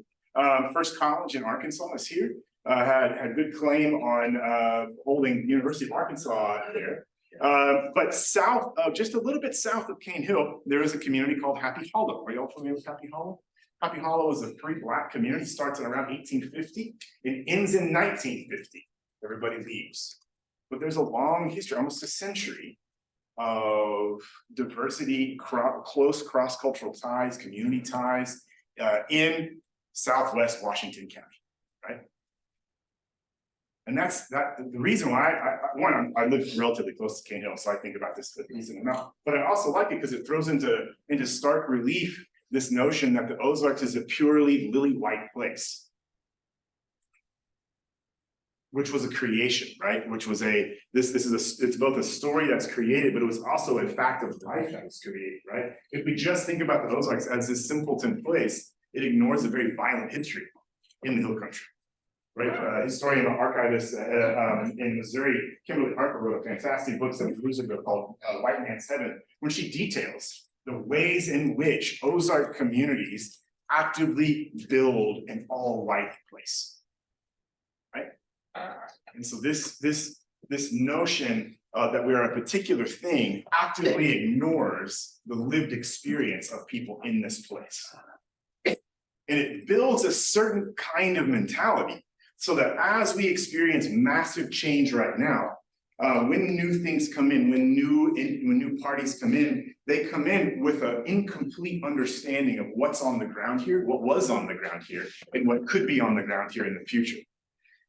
First College in Arkansas is here. Had good claim on holding the University of Arkansas there. But south of, just a little bit south of Cane Hill, there is a community called Happy Hollow. Are you all familiar with Happy Hollow? Happy Hollow is a pre-Black community, starts in around 1850 and ends in 1950. Everybody leaves. But there's a long history, almost a century, of diversity, close cross-cultural ties, community ties in Southwest Washington County, right? And that's the reason why I live relatively close to Cane Hill, so I think about this a decent amount. But I also like it because it throws into stark relief this notion that the Ozarks is a purely lily white place, which was a creation, right? Which was it's both a story that's created, but it was also a fact of life that was created, right? If we just think about the Ozarks as this simpleton place, it ignores a very violent history in the hill country, right? Historian and archivist in Missouri, Kimberly Harper, wrote a fantastic book some years ago called White Man's Heaven, when she details the ways in which Ozark communities actively build an all-white place, right? And so this notion that we are a particular thing actively ignores the lived experience of people in this place. And it builds a certain kind of mentality so that as we experience massive change right now, when new things come in, when new parties come in, they come in with an incomplete understanding of what's on the ground here, what was on the ground here, and what could be on the ground here in the future.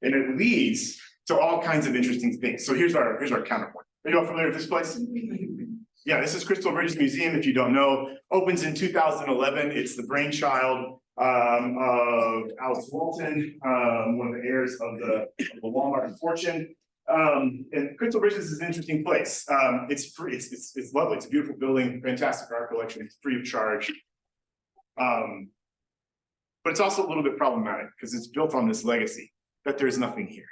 And it leads to all kinds of interesting things. So here's our counterpoint. Are you all familiar with this place? Yeah, this is Crystal Bridges Museum, if you don't know. Opens in 2011. It's the brainchild of Alice Walton, one of the heirs of the Walmart fortune. And Crystal Bridges is an interesting place. It's free, it's lovely, it's a beautiful building, fantastic art collection, it's free of charge. But it's also a little bit problematic because it's built on this legacy that there's nothing here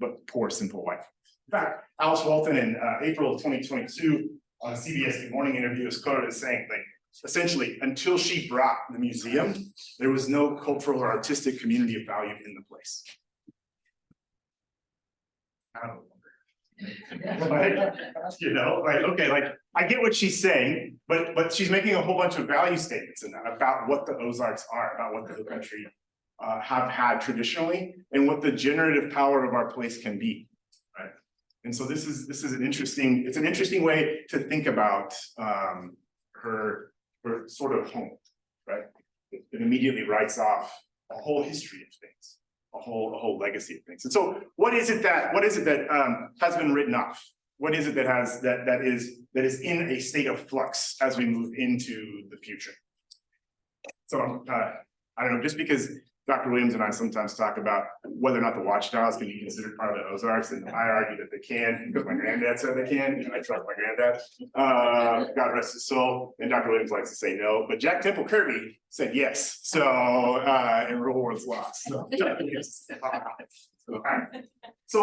but poor, simple white folks. In fact, Alice Walton in April of 2022 on a CBS Good Morning interview is quoted as saying, like, essentially, until she brought the museum, there was no cultural or artistic community of value in the place. You know, like, okay, like I get what she's saying, but she's making a whole bunch of value statements in that about what the Ozarks are, about what the hill country have had traditionally, and what the generative power of our place can be, right? And so this is an interesting way to think about her sort of home, right? It immediately writes off a whole history of things, a whole legacy of things. And so what is it that has been written off? What is it that is in a state of flux as we move into the future? So I don't know, just because Dr. Williams and I sometimes talk about whether or not the Watchdogs can be considered part of the Ozarks, and I argue that they can, because my granddad said they can, and I trust my granddad. God rest his soul. And Dr. Williams likes to say no, but Jack Temple Kirby said yes. So and Real World's lost. So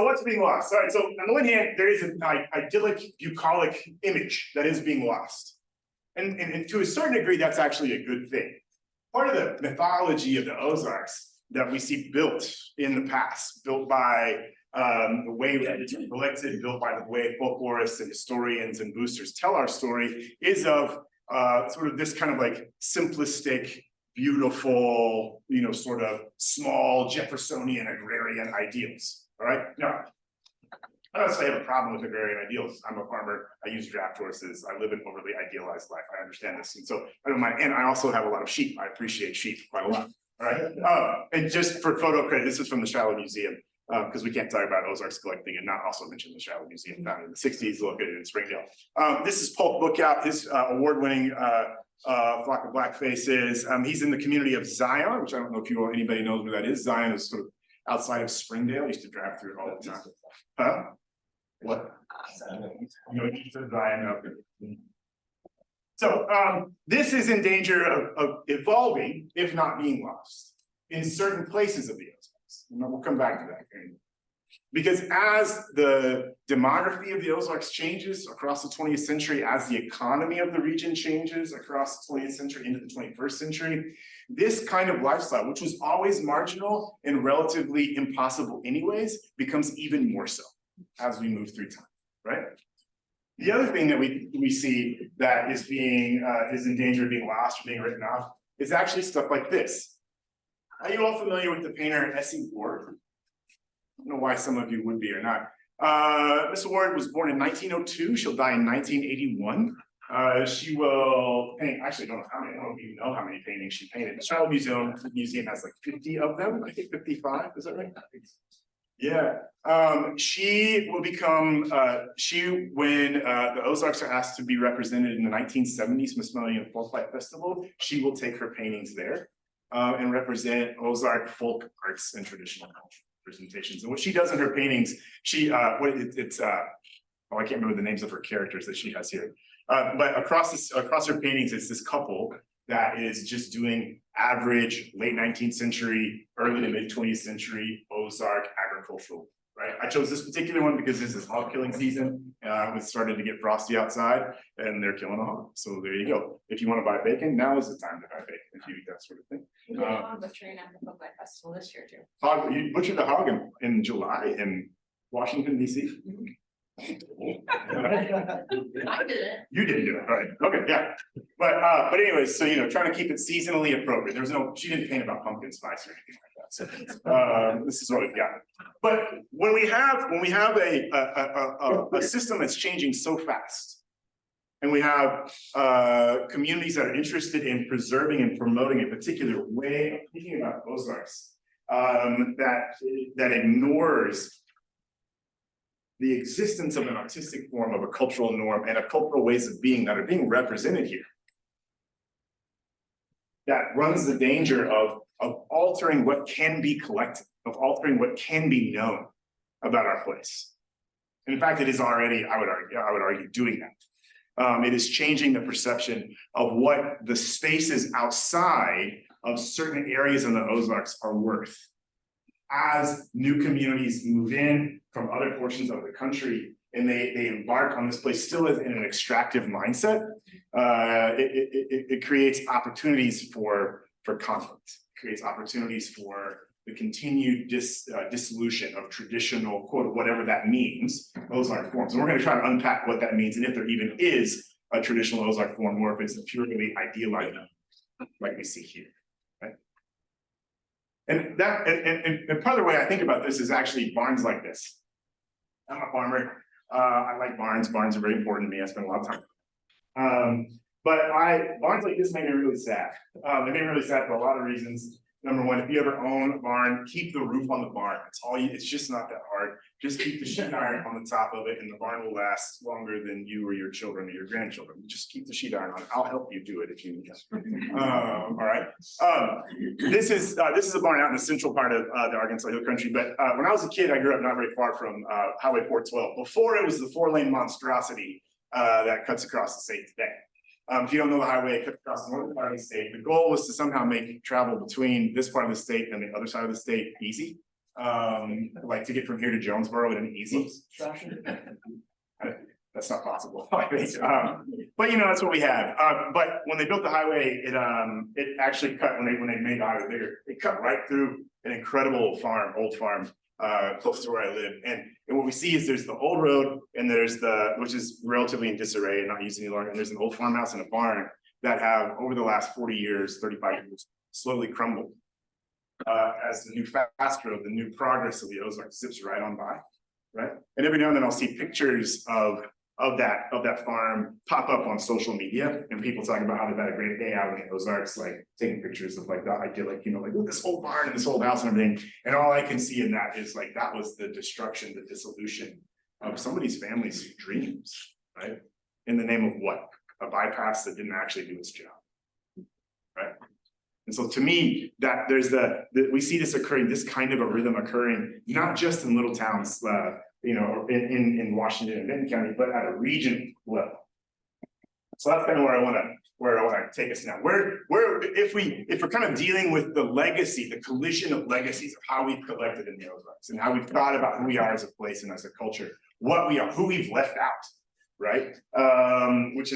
what's being lost? All right, so on the one hand, there is an idyllic, bucolic image that is being lost. And to a certain degree, that's actually a good thing. Part of the mythology of the Ozarks that we see built in the past, built by the way that it's collected, built by the way folklorists and historians and boosters tell our story, is of sort of this kind of like simplistic, beautiful, sort of small Jeffersonian agrarian ideals. All right. Now, I don't say I have a problem with agrarian ideals. I'm a farmer. I use draft horses. I live an overly idealized life. I understand this. And so I don't mind. And I also have a lot of sheep. I appreciate sheep quite a lot. All right. And just for photo credit, this is from the Shiloh Museum, because we can't talk about Ozarks collecting and not also mention the Shiloh Museum founded in the 60s, located in Springdale. This is Polk Bookout, his award-winning Flock of Black Faces. He's in the community of Zion, which I don't know if anybody knows where that is. Zion is sort of outside of Springdale. I used to drive through it all the time. Huh? What? So this is in danger of evolving, if not being lost, in certain places of the Ozarks. And we'll come back to that. Because as the demography of the Ozarks changes across the 20th century, as the economy of the region changes across the 20th century into the 21st century, this kind of lifestyle, which was always marginal and relatively impossible anyways, becomes even more so as we move through time, right? The other thing that we see that is in danger of being lost or being written off is actually stuff like this. Are you all familiar with the painter S.E. Ward? I don't know why some of you would be or not. Miss Ward was born in 1902. She'll die in 1981. She will paint, actually, I don't even know how many paintings she painted. The Shiloh Museum has like 50 of them. I think 55, is that right? Yeah. She will become, when the Ozarks are asked to be represented in the 1970s Smithsonian Folklife Festival, she will take her paintings there and represent Ozark folk arts and traditional presentations. And what she does in her paintings, I can't remember the names of her characters that she has here. But across her paintings, it's this couple that is just doing average late 19th century, early to mid 20th century Ozark agricultural, right? I chose this particular one because this is hog killing season. It started to get frosty outside and they're killing a hog. So there you go. If you want to buy bacon, now is the time to buy bacon, if you eat that sort of thing. Butchering at the Folklife Festival this year too. You butchered the hog in July in Washington, D.C. I did it. You didn't do it, all right? Okay, yeah. But anyways, so trying to keep it seasonally appropriate. She didn't paint about pumpkin spice or anything like that. So this is what we've got. But when we have a system that's changing so fast, and we have communities that are interested in preserving and promoting a particular way of thinking about Ozarks, that ignores the existence of an artistic form, of a cultural norm, and of cultural ways of being that are being represented here, that runs the danger of altering what can be collected, of altering what can be known about our place. And in fact, it is already, I would argue, doing that. It is changing the perception of what the spaces outside of certain areas in the Ozarks are worth. As new communities move in from other portions of the country and they embark on this place still in an extractive mindset, it creates opportunities for conflict. It creates opportunities for the continued dissolution of traditional, quote, whatever that means, Ozark forms. And we're going to try to unpack what that means and if there even is a traditional Ozark form or if it's purely idealized like we see here. And part of the way I think about this is actually barns like this. I'm a farmer. I like barns. Barns are very important to me. I spend a lot of time. But barns like this make me really sad. They make me really sad for a lot of reasons. Number one, if you ever own a barn, keep the roof on the barn. It's just not that hard. Just keep the sheet iron on the top of it and the barn will last longer than you or your children or your grandchildren. Just keep the sheet iron on. I'll help you do it if you need it. All right. This is a barn out in the central part of the Arkansas Hill Country. But when I was a kid, I grew up not very far from Highway 412. Before it was the 4-lane monstrosity that cuts across the state today. If you don't know the highway, it cuts across the northern part of the state. The goal was to somehow make travel between this part of the state and the other side of the state easy. Like to get from here to Jonesboro in an easy. That's not possible, I think. But you know, that's what we have. But when they built the highway, it actually cut, when they made the highway bigger, it cut right through an incredible farm, old farm, close to where I live. And what we see is there's the old road and there's which is relatively in disarray and not used any longer. And there's an old farmhouse and a barn that have over the last 40 years, 35 years, slowly crumbled. As the new fast road, the new progress of the Ozarks zips right on by, right? And every now and then I'll see pictures of that farm pop up on social media, and people talking about how they've had a great day out in the Ozarks, like taking pictures of like that. I feel like, you know, like look, this old barn and this old house and everything. And all I can see in that is like that was the destruction, the dissolution of somebody's family's dreams, right? In the name of what? A bypass that didn't actually do its job, right? And so to me, that there's we see this occurring, this kind of a rhythm occurring, not just in little towns, you know, in Washington and Benton County, but at a region level. So that's kind of where I want to take us now. If we're kind of dealing with the legacy, the collision of legacies of how we've collected in the Ozarks and how we've thought about who we are as a place and as a culture, what we are, who we've left out, right? Which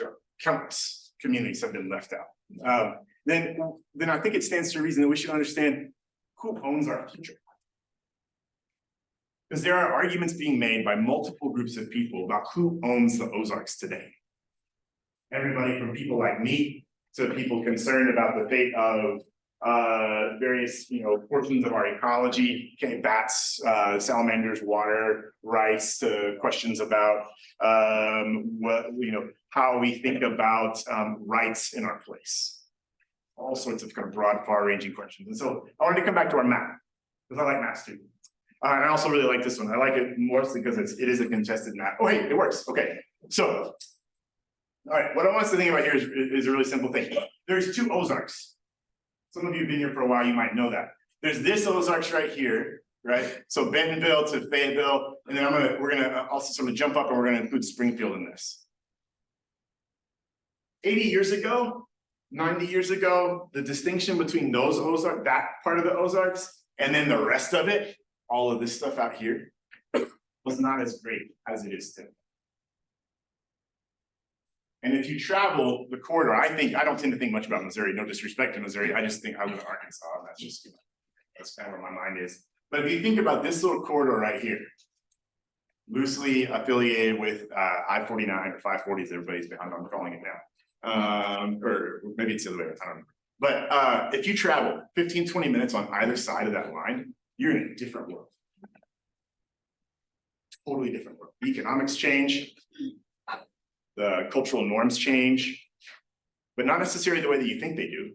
are countless communities have been left out. Then I think it stands to reason that we should understand who owns our future. Because there are arguments being made by multiple groups of people about who owns the Ozarks today. Everybody from people like me to people concerned about the fate of various, you know, portions of our ecology, okay, bats, salamanders, water rights, to questions about what, you know, how we think about rights in our place. All sorts of kind of broad, far-ranging questions. And so I wanted to come back to our map, because I like maps too. And I also really like this one. I like it mostly because it is a contested map. Oh, hey, it works. Okay. So, all right, what I want us to think about here is a really simple thing. There's two Ozarks. Some of you have been here for a while, you might know that. There's this Ozarks right here, right? So Bentonville to Fayetteville, and then we're gonna also sort of jump up and we're gonna include Springfield in this. 80 years ago, 90 years ago, the distinction between those Ozarks, that part of the Ozarks, and then the rest of it, all of this stuff out here, was not as great as it is today. And if you travel the corridor, I don't tend to think much about Missouri, no disrespect to Missouri, I just think I live in Arkansas, and that's kind of where my mind is. But if you think about this little corridor right here, loosely affiliated with I-49 or 540, as everybody's behind on calling it now. Or maybe it's the other way, I don't know. But if you travel 15, 20 minutes on either side of that line, you're in a different world. Totally different world. The economics change, the cultural norms change, but not necessarily the way that you think they do.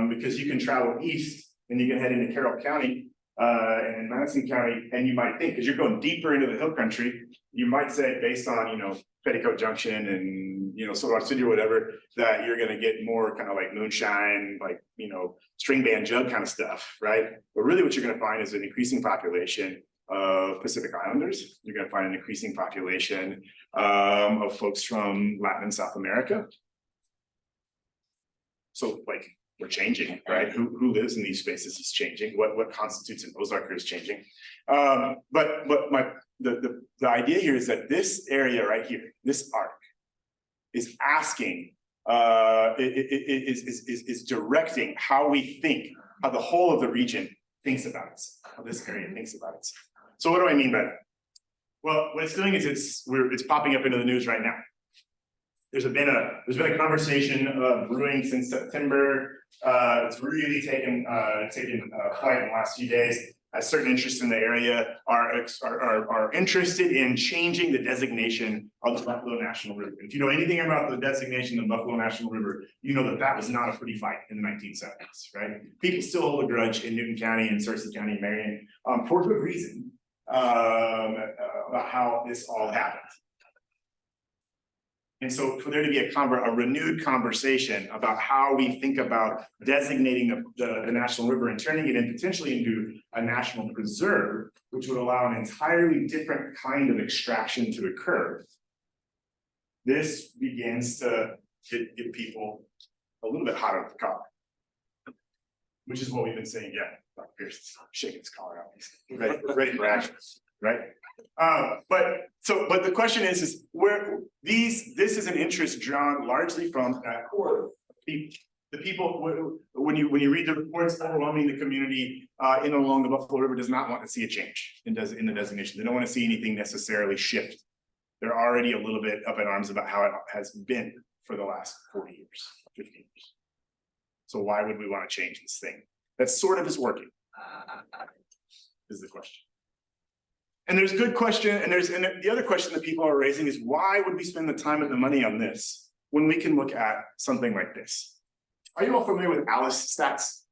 Because you can travel east and you can head into Carroll County and in Madison County, and you might think, because you're going deeper into the hill country, you might say based on, you know, Petticoat Junction and, you know, Silver City or whatever, that you're going to get more kind of like moonshine, like, you know, string band jug kind of stuff, right? But really what you're going to find is an increasing population of Pacific Islanders. You're going to find an increasing population of folks from Latin and South America. So like we're changing, right? Who lives in these spaces is changing. What constitutes an Ozarker is changing. But the idea here is that this area right here, this arc, is asking, is directing how we think, how the whole of the region thinks about it, how this area thinks about it. So what do I mean by that? Well, what it's doing is it's popping up into the news right now. There's been a conversation brewing since September. It's really taken flight in the last few days. Certain interests in the area are interested in changing the designation of the Buffalo National River. If you know anything about the designation of Buffalo National River, you know that that was not a pretty fight in the 1970s, right? People still hold a grudge in Newton County and Searcy County and Marion for good reason about how this all happened. And so for there to be a renewed conversation about how we think about designating the national river and turning it potentially into a national preserve, which would allow an entirely different kind of extraction to occur, this begins to get people a little bit hot out of the collar, which is what we've been saying. Yeah, Dr. Pierce is shaking his collar out. Ready for action. right? But the question is where this is an interest drawn largely from that core people. The people, when you read the reports overwhelming the community in and along the Buffalo River does not want to see a change in the designation. They don't want to see anything necessarily shift. They're already a little bit up in arms about how it has been for the last 40 years, 50 years. So why would we want to change this thing that sort of is working? Is the question. And there's good question, and the other question that people are raising is why would we spend the time and the money on this when we can look at something like this? Are you all familiar with ALICE stats?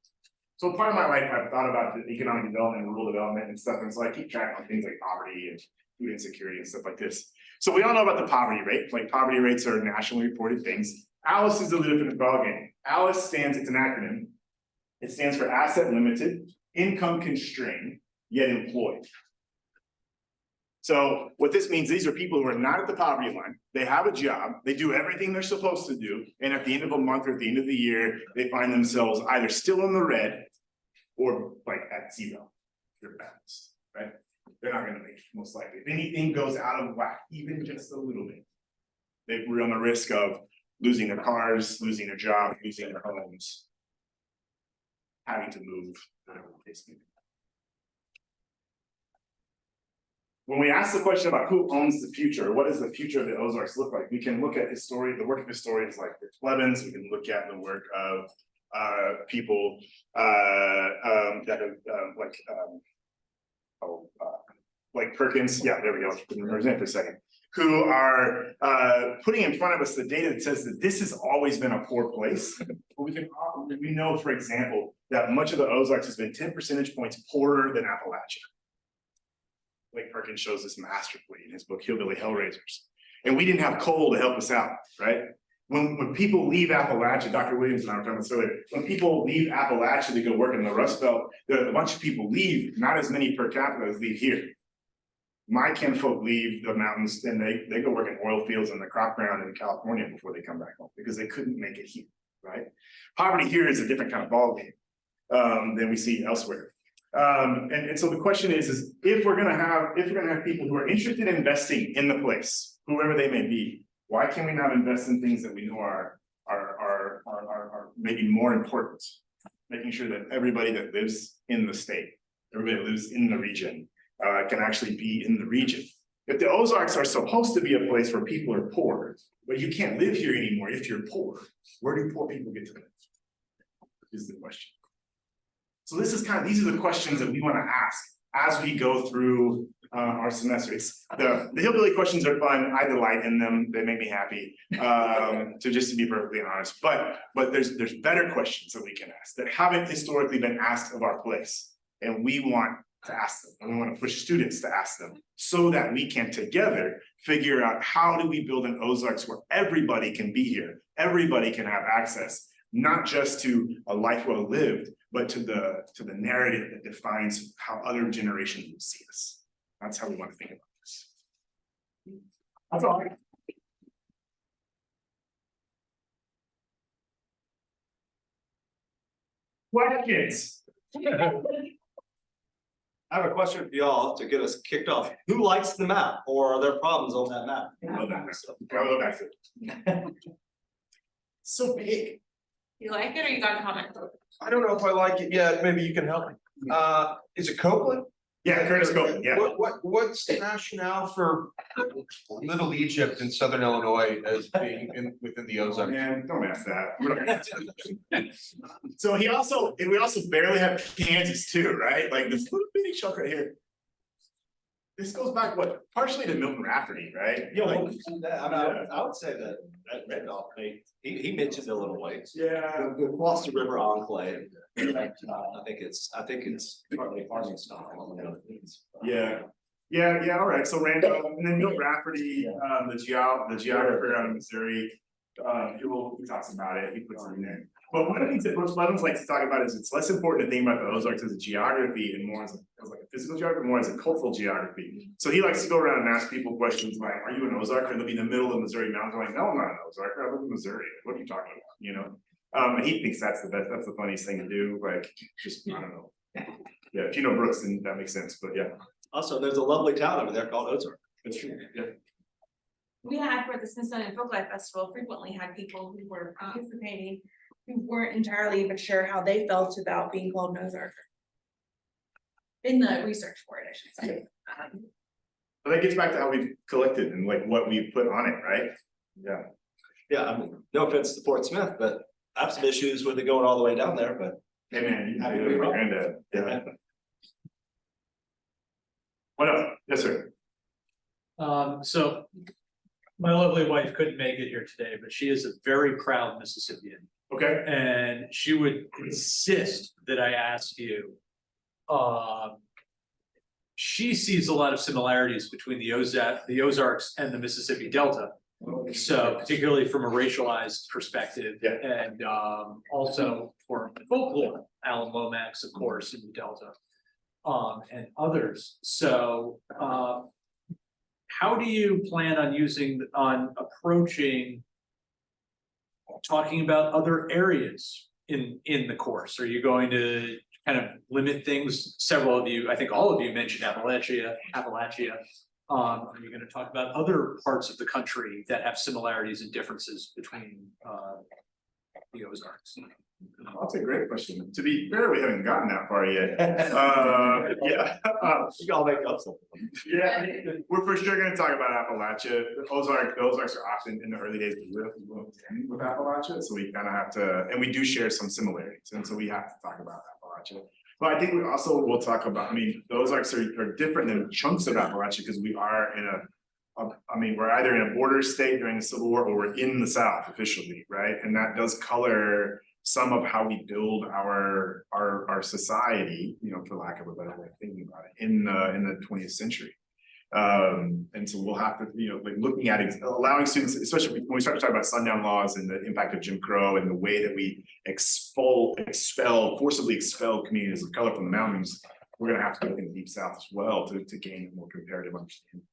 So part of my life, I've thought about the economic development and rural development and stuff, and so I keep track of things like poverty and food insecurity and stuff like this. So we all know about the poverty rate, like poverty rates are nationally reported things. ALICE is a little different ballgame. ALICE stands, it's an acronym. It stands for asset limited, income constrained, yet employed. So what this means, these are people who are not at the poverty line. They have a job, they do everything they're supposed to do, and at the end of a month or at the end of the year, they find themselves either still in the red or like at zero. They're balanced, right? They're not gonna make it, most likely. If anything goes out of whack, even just a little bit, they run the risk of losing their cars, losing their job, losing their homes, having to move, whatever the case may be. When we ask the question about who owns the future, what does the future of the Ozarks look like? We can look at the work of historians like Rich Blevins, we can look at the work of people that have like Perkins, yeah, there we go, remember his name for a second, who are putting in front of us the data that says that this has always been a poor place. But we know, for example, that much of the Ozarks has been 10 percentage points poorer than Appalachia. Blake Perkins shows this masterfully in his book, Hillbilly Hellraisers. And we didn't have coal to help us out, right? When people leave Appalachia, Dr. Williams and I were talking about this earlier, when people leave Appalachia to go work in the Rust Belt, a bunch of people leave, not as many per capita as leave here. My kinfolk leave the mountains and they go work in oil fields and the crop ground in California before they come back home because they couldn't make it here, right? Poverty here is a different kind of ballgame than we see elsewhere. And so the question is if we're gonna have people who are interested in investing in the place, whoever they may be, why can we not invest in things that we know are maybe more important? Making sure that everybody that lives in the state, everybody that lives in the region, can actually be in the region. If the Ozarks are supposed to be a place where people are poor, but you can't live here anymore if you're poor, where do poor people get to live? Is the question. So these are the questions that we want to ask as we go through our semester. The hillbilly questions are fun. I delight in them. They make me happy. To be perfectly honest. But there's better questions that we can ask that haven't historically been asked of our place, and we want to ask them. And we want to push students to ask them so that we can together figure out how do we build an Ozarks where everybody can be here, everybody can have access, not just to a life well lived, but to the narrative that defines how other generations will see us. That's how we want to think about this. That's all. Questions? I have a question for y'all to get us kicked off. Who likes the map, or are there problems on that map? Go back to it. So big. You like it or you got a comment? I don't know if I like it yet. Maybe you can help me. Is it Copeland? Yeah, Curtis Copeland, yeah. What's the rationale for Little Egypt in southern Illinois as being within the Ozarks? Man, don't ask that. We're not gonna answer that. So we also barely have Kansas too, right? Like this little bitty chunk right here. This goes back partially to Milton Rafferty, right? Yeah, I would say that Randolph, he mentioned Illinois. Yeah. Across the river enclave. I think it's partly farming style. Yeah, all right. So Randolph and then Milton Rafferty, the geographer out of Missouri. He talks about it, he puts it in there. But one of the things that Brooks Blevins likes to talk about is it's less important to think about the Ozarks as a geography and more as like a physical geography, more as a cultural geography. So he likes to go around and ask people questions like, are you an Ozark? Or they'll be in the middle of the Missouri mountains. I'm like, no, I'm not an Ozark. I live in Missouri. What are you talking about? You know? And he thinks that's the best, that's the funniest thing to do. Like, just, I don't know. Yeah, if you know Brooks, then that makes sense, but yeah. Also, there's a lovely town over there called Ozark. That's true, yeah. We had for the Smithsonian Folklife Festival frequently had people who were participating who weren't entirely even sure how they felt about being called an Ozark. In the research for it, I should say. But that gets back to how we've collected and like what we've put on it, right? Yeah. Yeah, I mean, no offense to Fort Smith, but I have some issues with it going all the way down there, but. Hey, man, you Happy can to do be it, wrong. granddad, yeah. What else? Yes, sir. So my lovely wife couldn't make it here today, but she is a very proud Mississippian. Okay, And she would insist that I ask you. She sees a lot of similarities between the Ozarks and the Mississippi Delta. So particularly from a racialized perspective. Yeah. And also for folklore, Alan Lomax, of course, in the Delta. And others. So how do you plan on approaching talking about other areas in the course? Are you going to kind of limit things? Several of you, I think all of you mentioned Appalachia. Are you going to talk about other parts of the country that have similarities and differences between the Ozarks? that's a great question. To be fair, we haven't gotten that far yet. Yeah. We can all make up something. Yeah, we're for sure gonna talk about Appalachia. The Ozarks are often in the early days with Appalachia, so we kind of have to, and we do share some similarities, and so we have to talk about Appalachia. But I think we also will talk about, I mean, the Ozarks are different than chunks of Appalachia because we are in we're either in a border state during the Civil War or we're in the South officially, right? And that does color some of how we build our society, you know, for lack of a better way of thinking about it, in the 20th century. And so we'll have to, you know, like looking at it, allowing students, especially when we start to talk about sundown laws and the impact of Jim Crow and the way that we forcibly expel communities of color from the mountains, we're gonna have to look in the Deep South as well to gain a more comparative understanding.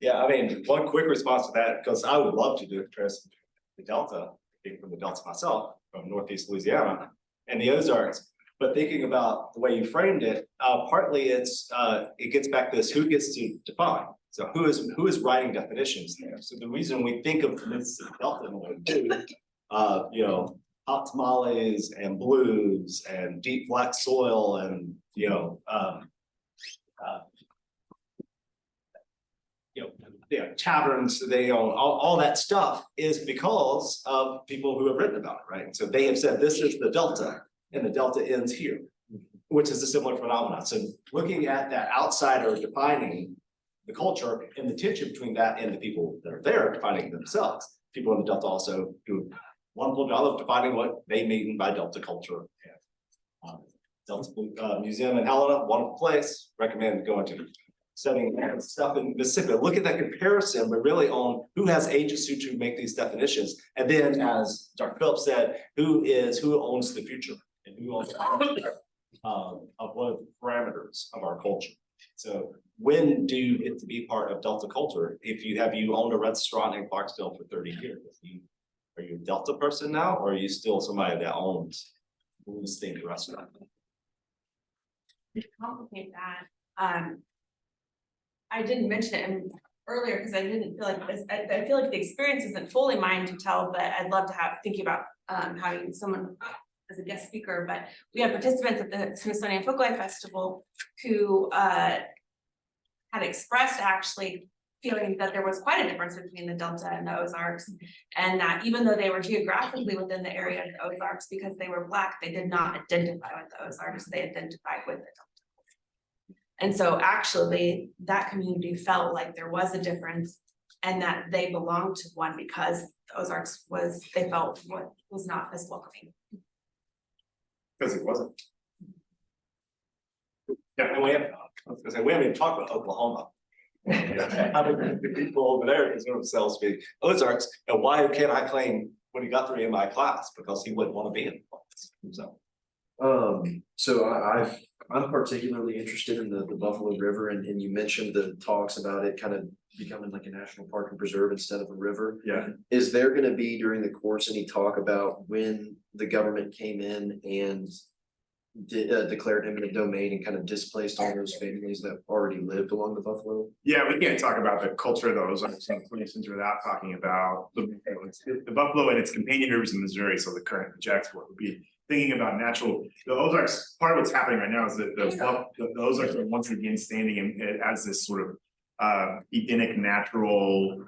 Yeah, I mean, one quick response to that, because I would love to do a comparison between the Delta, being from the Delta myself, from Northeast Louisiana, and the Ozarks. But thinking about the way you framed it, partly it gets back to this: who gets to define? So who is writing definitions there? So the reason we think of the Mississippi Delta in what we do, you know, hot tamales and blues and deep black soil and taverns, they own all that stuff is because of people who have written about it, right? And so they have said this is the Delta, and the Delta ends here, which is a similar phenomenon. So looking at that outsider defining the culture and the tension between that and the people that are there defining themselves. People in the Delta also do a wonderful job of defining what they mean by Delta culture. Delta Museum in Helena, wonderful place, recommend going to. Studying stuff in Mississippi, look at that comparison, but really on who has agency to make these definitions. And then, as Dr. Phillips said, who owns the future and who owns of one of the parameters of our culture. So when do you get to be part of Delta culture? If you owned a restaurant in Clarksville for 30 years, are you a Delta person now, or are you still somebody that owns a distinct restaurant? To complicate that, I didn't mention it earlier because I didn't feel like this, I feel like the experience isn't fully mine to tell, but I'd love to have thinking about having someone as a guest speaker. But we have participants at the Smithsonian Folklife Festival who had expressed actually feeling that there was quite a difference between the Delta and the Ozarks, and that even though they were geographically within the area of the Ozarks, because they were Black, they did not identify with the Ozarks, they identified with the Delta. And so actually that community felt like there was a difference and that they belonged to one because the Ozarks they felt was not as welcoming. Because it wasn't. Yeah, and we haven't even talked about Oklahoma. How many people over there consider themselves to be Ozarks, and why can't I claim when he got 3 in my class? Because he wouldn't want to be in the class. So I'm particularly interested in the Buffalo River, and you mentioned the talks about it kind of becoming like a national park and preserve instead of a river. Yeah. Is there gonna be during the course any talk about when the government came in and declared eminent domain and kind of displaced all those families that already lived along the Buffalo? Yeah, we can't talk about the culture of the Ozarks and places without talking about the Buffalo and its companion rivers in Missouri, so the current Jacksonville would be thinking about the Ozarks, part of what's happening right now is that the Ozarks are once again standing as this sort of Edenic natural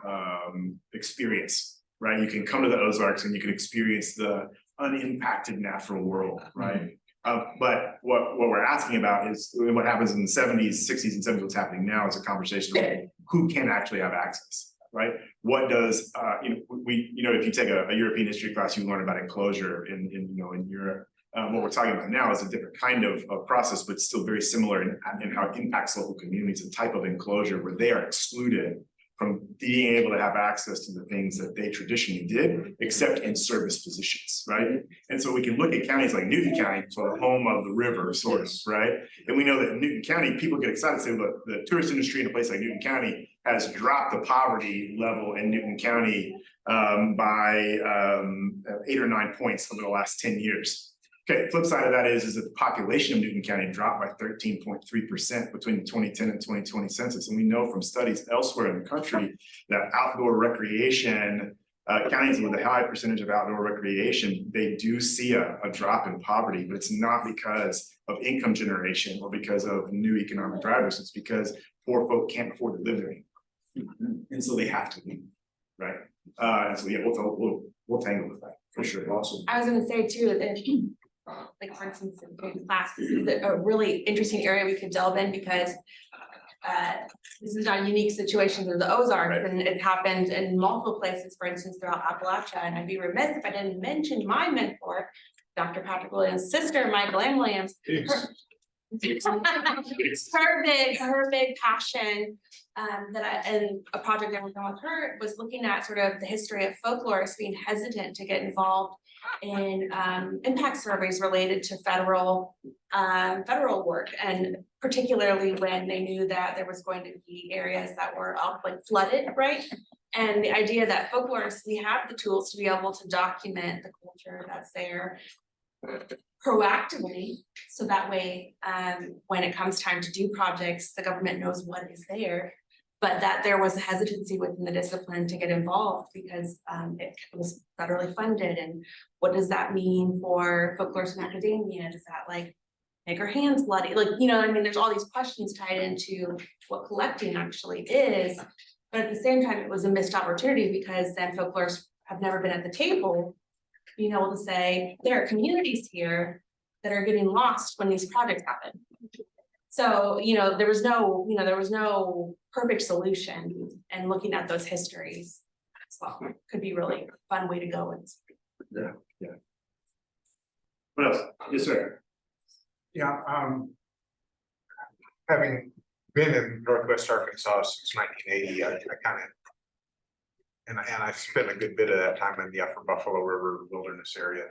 experience, right? You can come to the Ozarks and you can experience the unimpacted natural world, right? But what we're asking about is what happens in the 70s, 60s, and 70s. What's happening now is a conversation about who can actually have access, right? What does if you take a European history class, you learn about enclosure in Europe. What we're talking about now is a different kind of process, but still very similar in how it impacts local communities, a type of enclosure where they are excluded from being able to have access to the things that they traditionally did, except in service positions, right? And so we can look at counties like Newton County, sort of home of the river, sort of, right? And we know that in Newton County, people get excited and say, look, the tourist industry in a place like Newton County has dropped the poverty level in Newton County by 8 or 9 points over the last 10 years. Okay, flip side of that is that the population of Newton County dropped by 13.3% between the 2010 and 2020 census. And we know from studies elsewhere in the country that outdoor recreation, counties with a high percentage of outdoor recreation, they do see a drop in poverty, but it's not because of income generation or because of new economic drivers. It's because poor folk can't afford to live there. And so they have to leave, right? And so yeah, we'll tangle with that for sure. Awesome. I was gonna say too, that like for instance, in class, this is a really interesting area we could delve in because this is not a unique situation to the Ozarks, Right. and it happened in multiple places, for instance, throughout Appalachia. And I'd be remiss if I didn't mention my mentor, Dr. Patrick Williams' sister, Michael Ann Williams. Her big passion and a project I worked on with her was looking at sort of the history of folklorists being hesitant to get involved in impact surveys related to federal work, and particularly when they knew that there was going to be areas that were like flooded, right? And the idea that folklorists, we have the tools to be able to document the culture that's there proactively, so that way when it comes time to do projects, the government knows what is there, but that there was a hesitancy within the discipline to get involved because it was federally funded. And what does that mean for folklorists in academia? Does that like make our hands bloody? Like, I mean, there's all these questions tied into what collecting actually is, but at the same time, it was a missed opportunity because then folklorists have never been at the table being able to say, there are communities here that are getting lost when these projects happen. So, there was no perfect solution, and looking at those histories as well could be really a fun way to go. Yeah. What else? Yes, sir. Yeah, having been in Northwest Arkansas since 1980, I kind of, and I spent a good bit of that time in the Upper Buffalo River Wilderness area.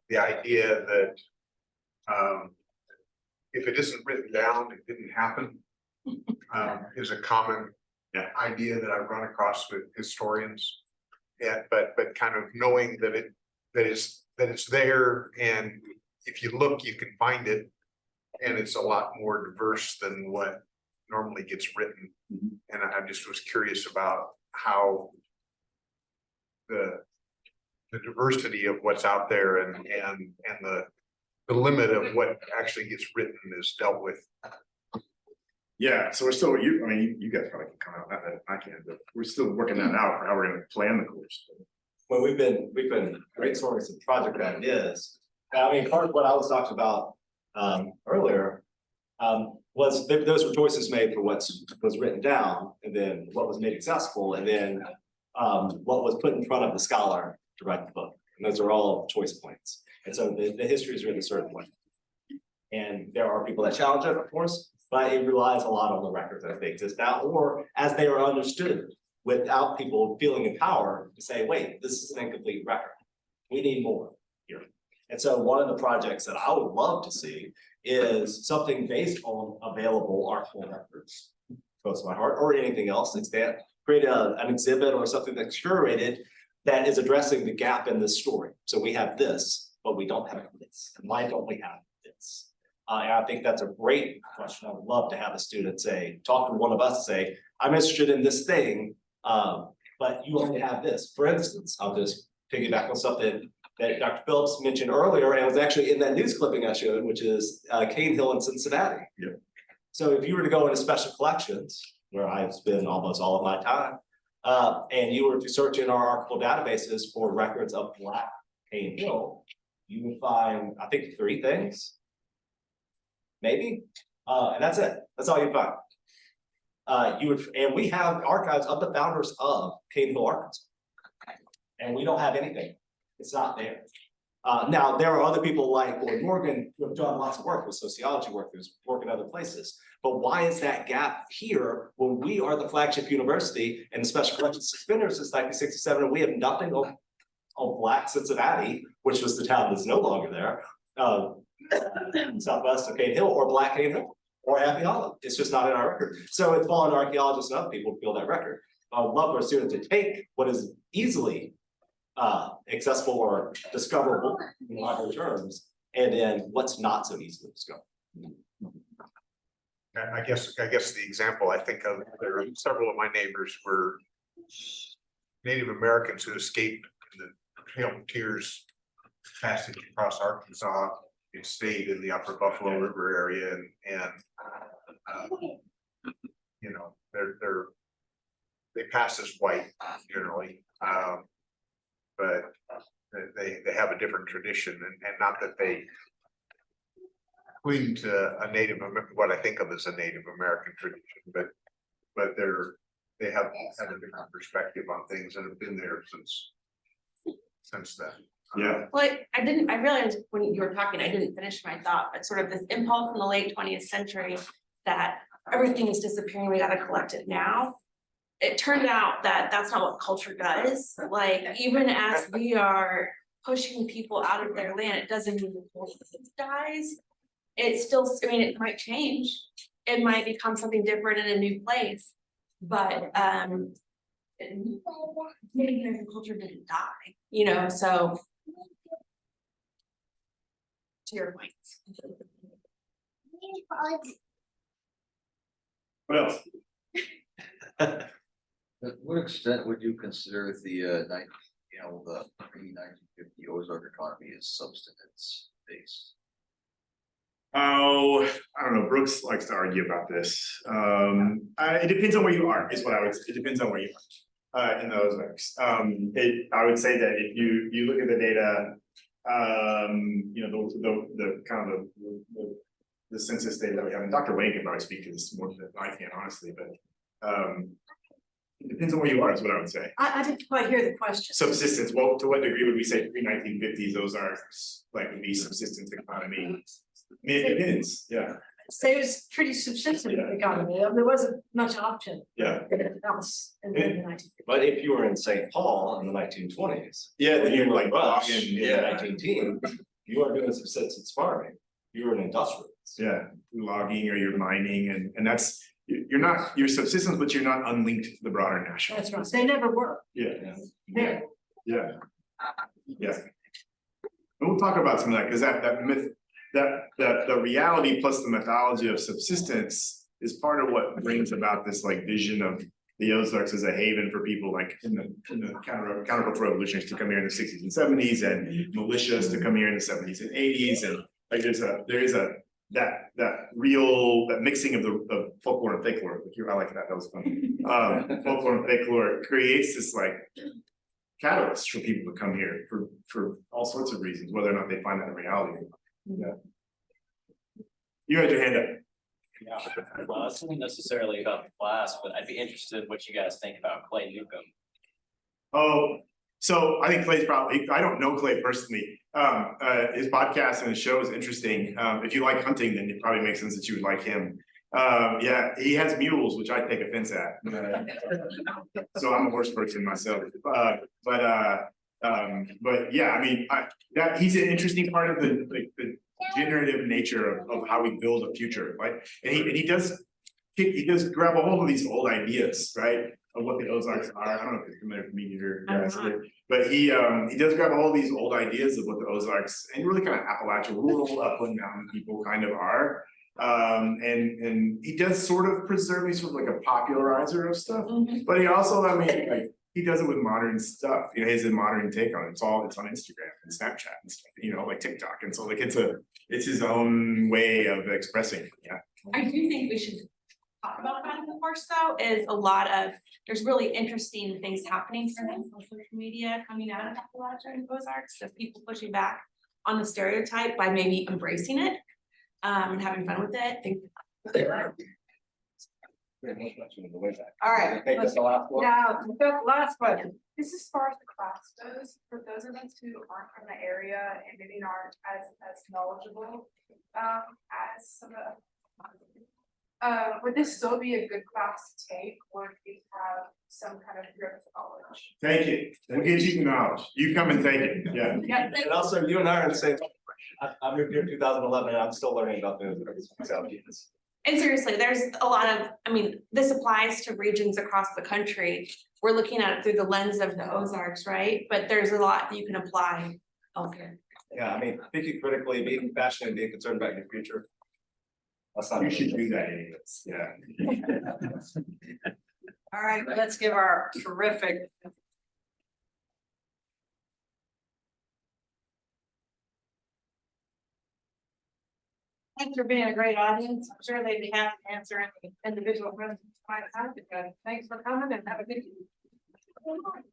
The idea that if it isn't written down, it didn't happen, is a common idea that I've run across with historians. Yeah, but kind of knowing that it's there, and if you look, you can find it, and it's a lot more diverse than what normally gets written. And I just was curious about how the diversity of what's out there and the limit of what actually gets written is dealt with. Yeah, so we're still, you guys probably can come out with that, I can, but we're still working that out for how we're gonna plan the course. Well, we've been brainstorming some project ideas. I mean, part of what I was talking about earlier was those were choices made for what was written down, and then what was made accessible, and then what was put in front of the scholar to write the book. And those are all choice points. And so the history is written a certain way. And there are people that challenge it, of course, but it relies a lot on the records as they exist now, or as they are understood, without people feeling empowered to say, wait, this is an incomplete record. We need more here. And so one of the projects that I would love to see is something based on available archival records, close to my heart, or anything else. Create an exhibit or something that's curated that is addressing the gap in this story. So we have this, but we don't have this. And why don't we have this? And I think that's a great question. I would love to have a student say, talk to one of us, say, I'm interested in this thing, but you only have this. For instance, I'll just piggyback on something that Dr. Phillips mentioned earlier, and it was actually in that news clipping I showed, which is Cane Hill in Cincinnati. Yep. So if you were to go into special collections, where I've spent almost all of my time, and you were to search in our archival databases for records of Black Cane Hill, you would find, I think, 3 things. Maybe, and that's it. That's all you find. And we have archives of the founders of Cane Hill Arkansas. And we don't have anything. It's not there. Now, there are other people like Lloyd Morgan who have done lots of work with sociology work, who's work in other places. But why is that gap here when we are the flagship university and the special collections suspenders since 1967, and we have nothing on Black Cincinnati, which was the town that's no longer there, southwest of Cane Hill, or Black Cane Hill, or Happy Hollow. It's just not in our record. So it's fallen to archaeologists and other people to fill that record. I would love for a student to take what is easily accessible or discoverable in library terms, and then what's not so easily discovered. I guess the example I think of, there are several of my neighbors were Native Americans who escaped the Hail Tears passage across Arkansas and stayed in the upper Buffalo River area, and you know, they pass as white generally, but they have a different tradition, and not that they cling to what I think of as a Native American tradition, but they have a different perspective on things and have been there since then. Yeah. Well, I realized when you were talking, I didn't finish my thought, but sort of this impulse in the late 20th century that everything is disappearing, we gotta collect it now. It turned out that that's not what culture does. Like, even as we are pushing people out of their land, it doesn't mean the whole thing dies. It's still, I mean, it might change. It might become something different in a new place, but Native American culture didn't die, you know, so to your point. What else? To what extent would you consider the the pre-1950 Ozark economy as subsistence based? Oh, I don't know. Brooks likes to argue about this. It depends on where you are, is what I would say. It depends on where you are in the Ozarks. I would say that if you look at the data, you know, the kind of the census data that we have, and Dr. Wayne can probably speak to this more than I can, honestly, but it depends on where you are, is what I would say. I didn't quite hear the question. Subsistence, well, to what degree would we say pre-1950s Ozarks like would be subsistence economy? I mean, it depends, yeah. Say it's pretty subsistent economy, there wasn't much option. Yeah. Else in the 1950s. But if you were in St. Paul in the 1920s, Yeah, then you're like, Rush logging, in the 19 teens, you are doing subsistence farming. You're an industrialist. yeah, logging or you're mining and that's, you're subsistence, but you're not unlinked to the broader national. That's right, they never were Yeah, there. yeah. Yeah. And we'll talk about some of that, because that myth, that the reality plus the mythology of subsistence is part of what brings about this like vision of the Ozarks as a haven for people like in the countercultural revolutionaries to come here in the 60s and 70s, and militias to come here in the 70s and 80s, and like there is a that mixing of the folklore and folklore. I like that was fun. Folklore and folklore creates this like catalyst for people to come here for all sorts of reasons, whether or not they find that in reality. Yeah. You had your hand up. Yeah, well, it's not necessarily about the class, but I'd be interested in what you guys think about Clay Newcomb. Oh, so I think Clay's probably, I don't know Clay personally. His podcast and his show is interesting. If you like hunting, then it probably makes sense that you would like him. Yeah, he has mules, which I take offense at. So I'm a horse person myself. But yeah, I mean, he's an interesting part of the generative nature of how we build a future, right? And he does grab a hold of these old ideas, right? of what the Ozarks are. I don't know if you're familiar with Meat Eater, I'm guys, not. but he does grab all these old ideas of what the Ozarks and really kind of Appalachian, rural upland mountain people kind of are. And he does sort of preserve, he's sort of like a popularizer of stuff, but he also, I mean, like, he does it with modern stuff, you know, he has a modern take on it, it's on Instagram and Snapchat and stuff, you know, like TikTok, and so like it's his own way of expressing it, yeah. I do think we should talk about that, of course, though, is a lot of, there's really interesting things happening for them on social media coming out of Appalachia and Ozarks, so people pushing back on the stereotype by maybe embracing it, and having fun with it. All right, Take this the last one. now, the last question. This is as far as the class goes, for those of us who aren't from the area and maybe aren't as knowledgeable as some of would this still be a good class to take, or do you have some kind of grip of knowledge? Take it, we'll get you the knowledge, you come and take it, yeah. And also, you and I are the same. I moved here in 2011 and I'm still learning about the. And seriously, there's a lot of, I mean, this applies to regions across the country. We're looking at it through the lens of the Ozarks, right? But there's a lot that you can apply elsewhere. Yeah, I mean, thinking critically, being passionate, being concerned about your future. That's not. You should do that anyways, yeah. All right, let's give our terrific. Thanks for being a great audience. I'm sure they'd be happy to answer any individual questions you might have. But thanks for coming and have a good evening. Really great.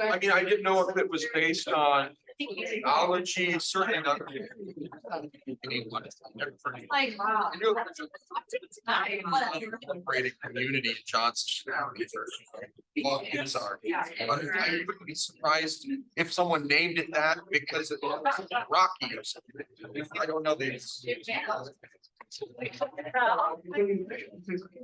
I mean, I didn't know if it was based on theology, certainly not. Like, wow. I knew it was a great community in Johnson County. Well, Ozark. But I wouldn't be surprised if someone named it that because it's Rocky or something. I don't know.